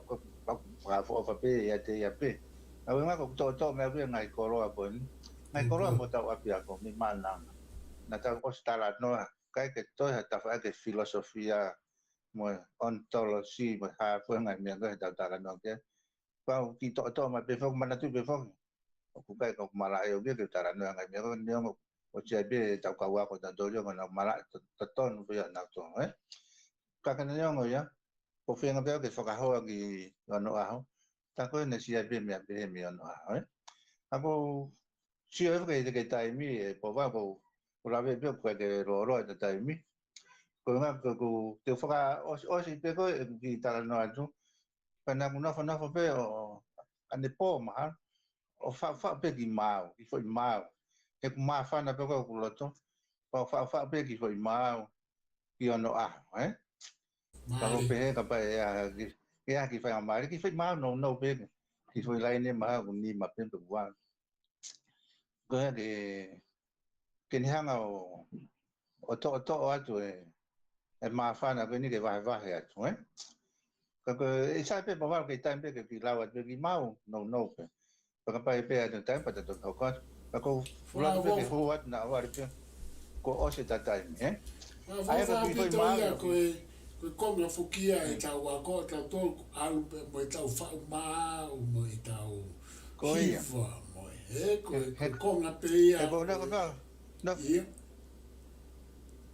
whakafo pe ia te ia pe. Au ngā ko tō mea pia ngai koroa po ni. Ngai koroa mo tau api ako, mi mānanga. Nā tau o stala noa, kai ke toha tawha ake filosofia mo ontology mo hāpua ngai mea koe tau tala noa kia. Pau ki tō mai pe whok manatu pe whok. O ku kai kau mala e o kia ke tala noa ngai mea koe niongo o tia pe tau kau ako ta dojo ko nau mala tatonu pia nau tō. Kakana niongo ia. Ko whenga pia ke whakahoa ki ano aho. Ta koe ne sia pe mea pe he mi ano aho. Ako sio e whaka ke taimi e po wako ko lawe pe koe ke roro e te taimi. Ko ngā ko te whaka osi pe koe e ki tala no atu. Pa nā ku nofo pe o ane pō maha. O wha pe ki māu, ki whai māu. He ku maa whana pe koe ku loto. Pa wha pe ki whai māu ki ano aho. Kako pe ka pa e ki whai amari, ki whai māu no pe. Ki whai lai ne maha ku ni ma pe pe kuwa. Ko hea ke ni hanga o to atu e maa whana koe ni ke wahe atu. Kako e sai pe mawaro ke taim pe ke ki lau atu ki māu no pe. Paka pa e pe atu taim pa tato kau katu. Kako lau pe ke hu atu na awari pe. Ko ose ta taim. Ai ka ki whai māu koe konga whukia e tau wako, tau tōku alu mo e tau whau māu, mo e tau hiwa, mo koe konga pe ia. E ko nako pēo,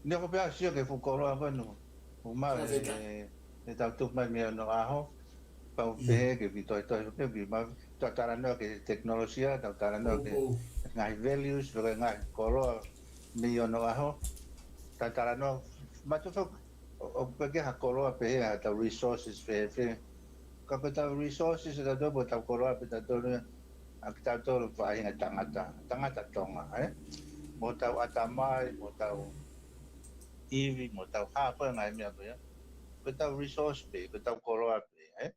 nako pēo sio ke whukoroa whanu, mau e tau tukmai mea no aho, pau pehe ke ki toi pēo ki mau, tau tara noa ke teknolosia, tau tara noa ke ngai values, ngai koroa mea no aho, tau tara noa, matu whuk, o peke ha koroa pe ha ta resources fe ka ko ta resources da do ta koroa pe ta do a ta to fa hinga tangata tonga mo ta atama mo ta iwi mo tau hapa ngai mea koe ko tau resource pe ko tau koroa pe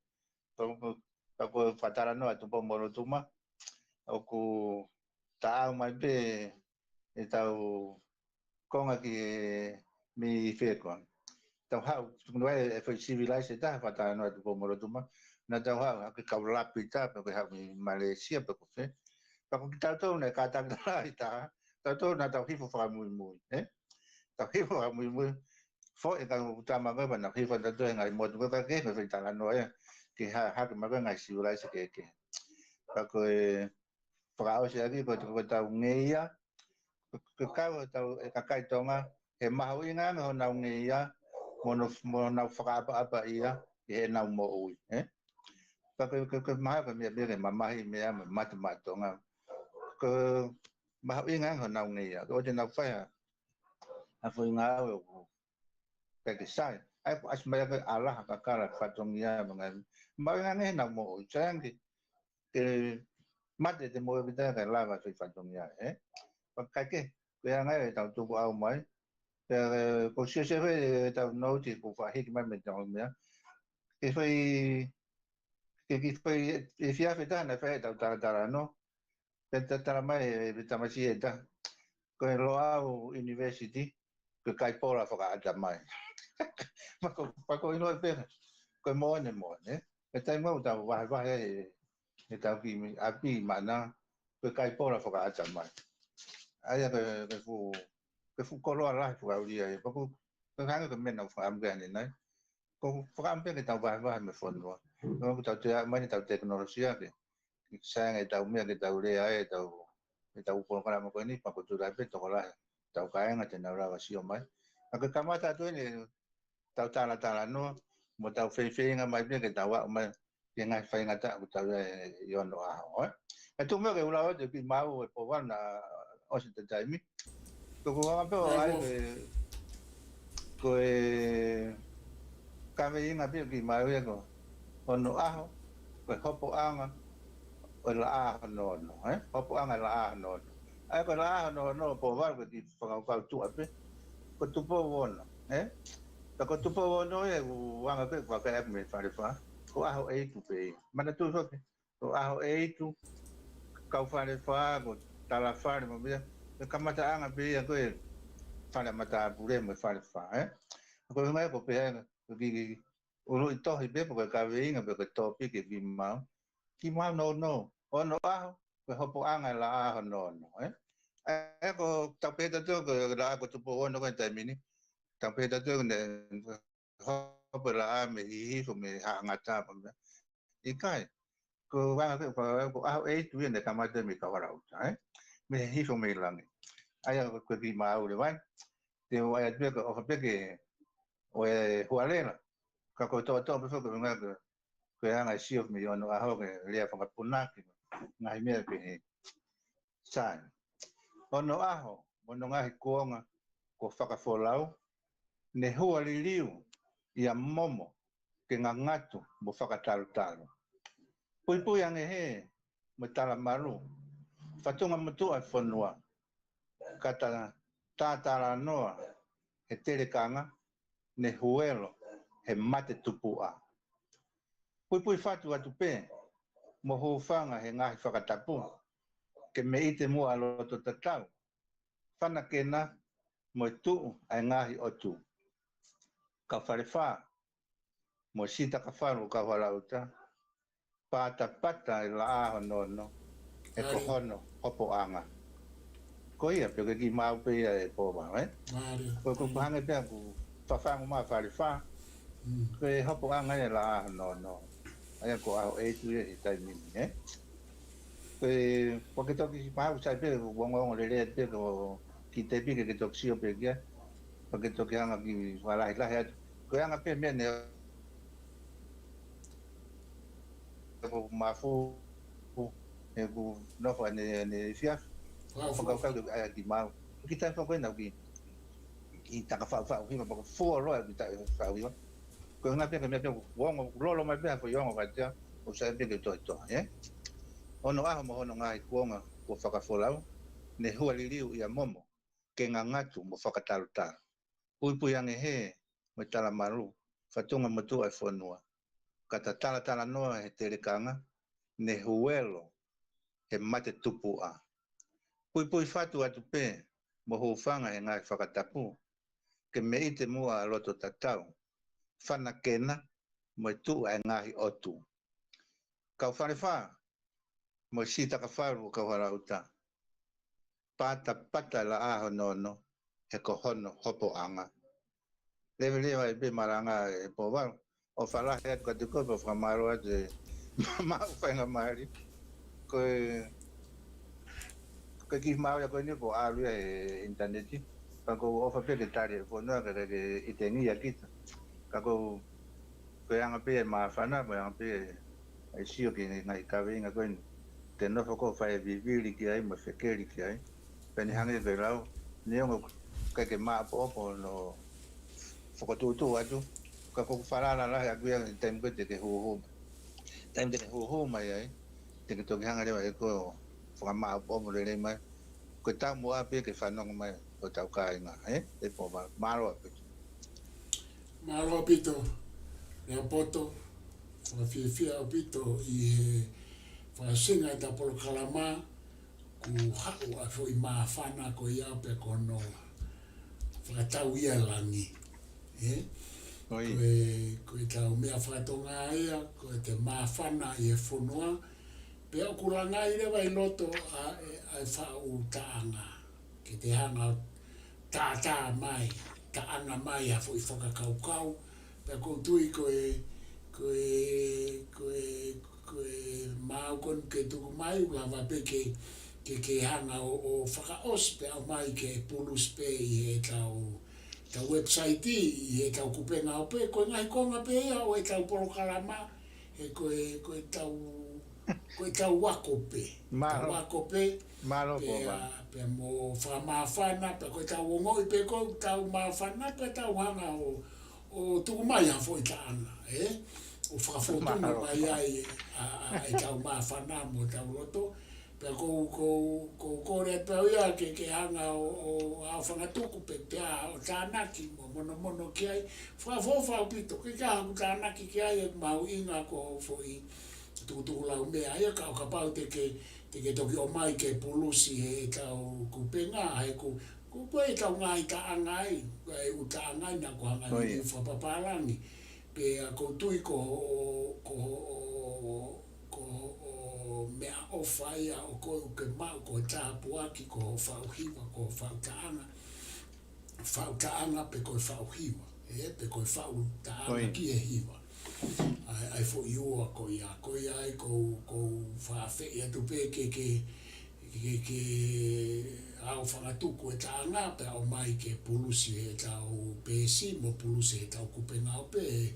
ko fatara no atu po moro tuma o ku ta mai pe e tau konga ki mi fekon tau hau no e foi civilize ta fatara no atu po moro tuma na tau hau ke kau lapi ta pe hau mi Malaysia pe ko fe pa ko tau tau na ka tang ta tau na tau hifo fa mui tau hifo fa mui fo e ka utama ga bana hifo ta to ngai mo ko ka ke me ta la no e ki ha ke ma ga ngai civilize ke pa ko e frau se aki ko tau ngeia ko tau e ka kai tonga he mahu inga me ho nau ngeia mo nau apa ia e nau mo ui pa ko ma ka me be ma mai me ma tonga ko mahu inga ho nau ngeia ko te nau fa a fo inga o ke sai ai as mai ka ala ka kara fa tongia ma inga nge nau mo ui changi ke mate te mo vita ka lava fi fantomia pa ke ngai tau tu au mai ko se tau no ti ko fa hik mai me tau me ke foi e fia feta na fe tau tara no peta tara mai vita masi eta ko lo au university ko kai pola fa ka mai pa ko no pe ko mo ne e tai mo tau va e tau ki api mana ko kai pola fa ka mai ai ke fu kolo ala fu au dia e ko hanga ke mena fa am ga ni nai ko fa am pe ke tau va me fon no tau te mai tau teknologia ke sa ngai tau me ke tau le ai tau ko kala mo ko ni pa ko tu ra pe to la tau ka nga te na ra si o mai ka kamata tu ni tau tala no mo tau fe nga mai pe ke tau mai ke ngai fa nga ta tau yo no a e tu me ke ula de pi mau e po va na o se te taimi ko ko pe ai ko ka me inga pe ki mai ko ono aho ko hopo anga o la a no hopo anga la a no ai ko la a no po va ko ti fa ka tu ape ko tu po wono ta ko tu po wono e wanga pe ko ka me fa ko aho e tu pe mana tu so ko aho e tu ka fa ko tala fa mo bia ka mata anga pe ko fa mata pure mo fa ko ngai ko pe ko ki ulu ito hibe ko ka veinga pe ko topi ki mau no ono aho ko hopo anga la aho no ko tape ta to ko la ko tu po no ko ta mini tape ta to ne hopo la me hi so me ha ngata pa i kai ko wa ko aho e tu ne ka ma te mi ka wara uta me hi so me langi ai ko ki mau le wan te wa ya pe ko o pe ke o e hualena ka ko to pe ko nga ko anga si of me ono aho ke le fa puna ki ngai me pe sai ono aho ono ngai kuonga ko whakafolau ne hua liliu ia momo ke ngā ngatu mo whakataru. Pui ange he mo tala maru whatunga mutua e whanua kata tātara noa he terekanga ne huelo he mate tupua. Pui whatu atu pē mo huwhanga he ngahi whakatapu ke me ite mua aloto tatau whana kena mo tuu ai ngahi o tu. Ka wharewha mo sita ka wharu ka warauta pata i la aho no e kohono hopo anga. Ko ia pe ki mau pe e po ba ko hanga pe ku whawhangu ma wharewha ko e hopo anga e la aho no ai ko aho e tu e tai mini ko ke toki si pau sai pe ko ngongo le pe ko ki te pi ke toki si o pe kia porque toki anga ki wala ila ko anga pe me ne ko mafu e ko no fa ne fia ko ka ka ki mau ki ta ko na ki ta ka fa ki ma ko fo ro ki ta fa wi ko na pe me pe ko lo mai pe ko yo ko ta o sa pe ke to ono aho mo ono ngai kuonga ko whakafolau ne hua liliu ia momo ke ngā ngatu mo whakataruta pui ang he mo tala maru fatunga motu ai fonua kata tala noa he terekanga ne huelo he mate tupu a pui fatu atu pe mo hofanga e ngai whakatapu ke me ite mua a loto tatau whana kena mo tu ai ngahi otu kau whanewha mo sita ka wharu kau harauta pata la aho nono he ko hono hopo anga lewe ai be maranga e po wa o fala he ko te ko fa maro de ma fa mari ko ki ma ya ko ni ko alu e internet pa ko o fa pe de tare fo no ka ke itengi ya kita ka ko yang pe ma fa na ma pe ai sio ki ngai ka venga ko te no fo ko fa e viviri ki ai ma fe keri ki ai pe ni hangi de lao ni ngo ka ke ma po no whakatutu atu, ka koko wharara lahi a kuia i taim koe te ke hoho. Taim te ke hoho mai ai, te ke toki hanga rewa e koe whakamaa pomo re mai. Koe tau mua pe ke whanonga mai o tau kāinga, e po maro apito. Maro apito, rea poto, whawhiawhia apito i he whaasinga i ta polo kalama, ku hau a fo i maa whana ko i au pe kono whakatau ia langi. Koe tau mea whakatonga ia, koe te mawhana i e whonua, pe o kuranga i rewa i loto ai whau taanga, ke te hanga tā mai, taanga mai a fo i whakakaukau, pe koutui koe mau kon ke tuku mai, ulawa pe ke hanga o whakaos, pe au mai ke pulus pe i e ta website i e tau kupenga o pe, koe ngai konga pe ia o e tau porokalama, e koe tau wako pe. Tau wako pe, pe mo whamawhana, pe koe tau ongoi pe koe tau mawhana, pe tau hanga o tuku mai a fo i taanga, o whakafotuna mai ai e tau mawhana mo tau roto, pe ko kore pe ia ke hanga o a whangatuku pe pia o tānaki mo mono ki ai whawhawha pito ke ka hangu tānaki ki ai e mau inga ko foi tuku lau mea ia ka o ka pau te ke toki o mai ke pulusi he tau kupenga he ku koe tau ngai taanga ai e u taanga ina ko hanga ni whapapalangi pe a koutui ko mea o whaia o koe ke mau ko tāpuaki ko whauhiwa ko whautaanga pe koe whauhiwa pe koe whautaanga ki e hiwa ai fo iua ko ia ai ko whawhea tu pe ke au whangatuku e taanga pe au mai ke pulusi e tau pesi mo pulusi e tau kupenga o pe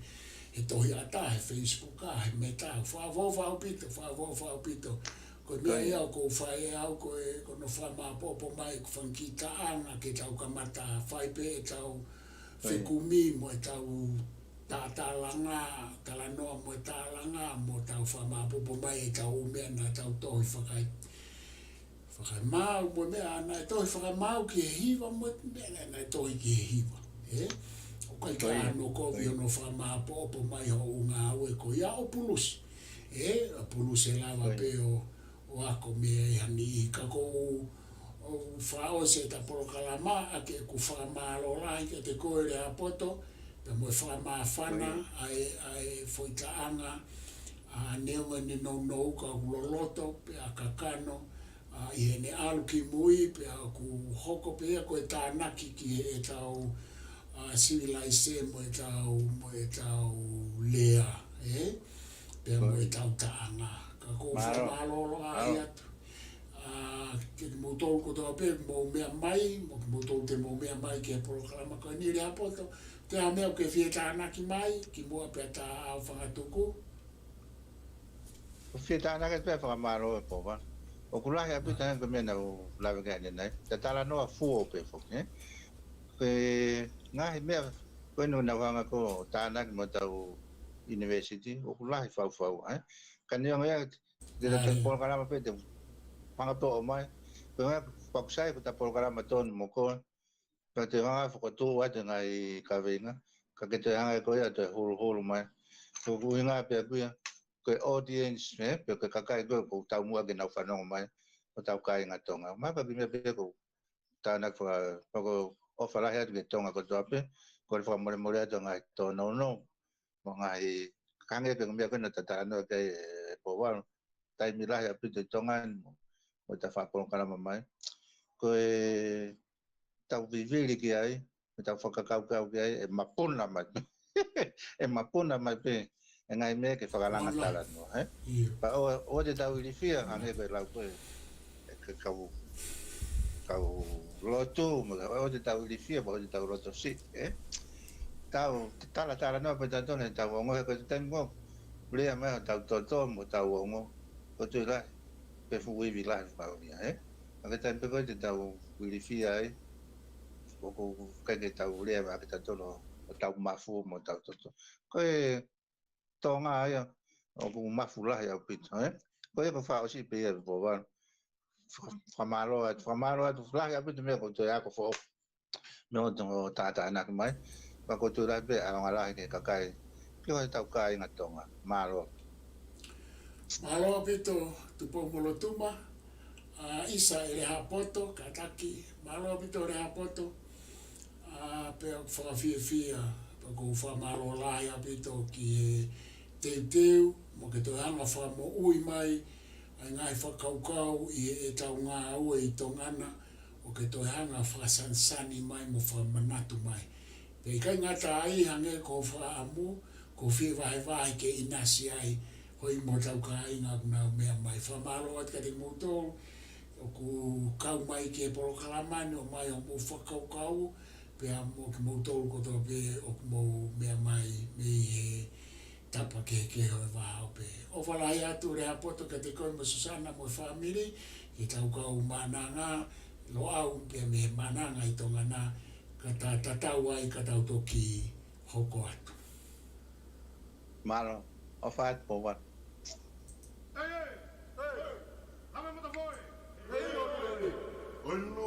he tohi ata he Facebook a he meta whawhau pito ko mea iau ko whae au ko no whama popo mai ko whanki taanga ke tau kamata whaipe e tau whekumi mo e tau tātalanga talanoa mo e tālanga mo tau whama popo mai e tau umea na tau tohi whakai mau mo mea na e tohi whakai mau ki he hiwa mo e mea na e tohi ki he hiwa kai ka no ko vi no fama popo mai ho unga o ko ia o pulus a pulus e lava pe o ako me hani ka ko o fao se ta por kalama a ke ku fama lo lai ke te ko le apoto pe mo fama fana ai foi taanga a neo ni no ka loloto pe a kakano i ne alu ki mui pe a ku hoko pe ko ta naki ki e tau civilise mo e tau lea, pe mo e tau taanga. Ka ko whamalolo ai atu. Ke mo tolu ko tau pe mo mea mai, mo tolu te mo mea mai ke programa ko ni rea poto, te a mea ke fie tānaki mai, ki mua pe ta au whangatuku. Fie tānaki pe whakamaro e powa. O kulahi api tānaki ko mea nau lawe kai nei, te tala noa fuo pe fok, ngahi mea koe no na wanga ko tānaki mo tau university o kulahi whau ka nionga ia te polkarama pe te whangato o mai pe ngā pakusai ko ta polkarama tonu mo koe ka te hanga whakatu wa te ngai ka venga ka ke te hanga ko ia te hulu mai ko kuinga pe kuia ko audience me pe ka kai ko tau mua ke na whanonga mai o tau kai ngā tonga mai pa bime pe ko tāna ko ofara hea ke tonga ko toape ko le whamore more atu ngai tō no mo ngai kange pe ngumia kona tatano ke po wano tai milahi api te tonga mo ta whapong kana mai ko tau viviri ki ai tau whakakau ki ai e mapuna mai e mapuna mai pe e ngai me ke whakalanga tala no pa o te tau irifia hange koe lau koe e kau lotu o te tau irifia o te tau loto si tau tala no pa tatone tau ongo he koe te tengo lea mea tau toto mo tau ongo ko tu lai pe fuwi vilahi whaunia ake tempe koe te tau irifia ai ko kai tau lea ma ke tatono tau mafu mo tau toto koe tonga ia o ku mafu la ia pito koe ko fa o si pe ia po van famalo tu la ia pito me ko to ia ko fo me o to tata na mai pa ko tu la pe a ngala ke kakai ko tau kai nga tonga malo pito tu po molotuma isa ele hapoto kataki malo pito ele hapoto pe whakawhiawhia pa ko whamaro laia pito ki teu mo ke to hanga whamo ui mai ai ngai whakaukau i tau ngā ua i tongana o ke to hanga whakasansani mai mo whamanatu mai pe kai ngata ai hange ko whaamu ko whiwahe ke inasi ai hoi mo tau ka ai ngā mea mai whamaro at ka te moutou o ku kau mai ke poro kalamani o mai o mo whakaukau pe a mo ke moutou ko to pe o mo mea mai me he tapa ke hoi wahao pe. O whalai atu rea poto ka te koe mo Susana mo whamiri i tau kau mananga lo au pe me mananga i tongana ka tatau ai ka tau toki hoko atu. Malo, o whaat po wat.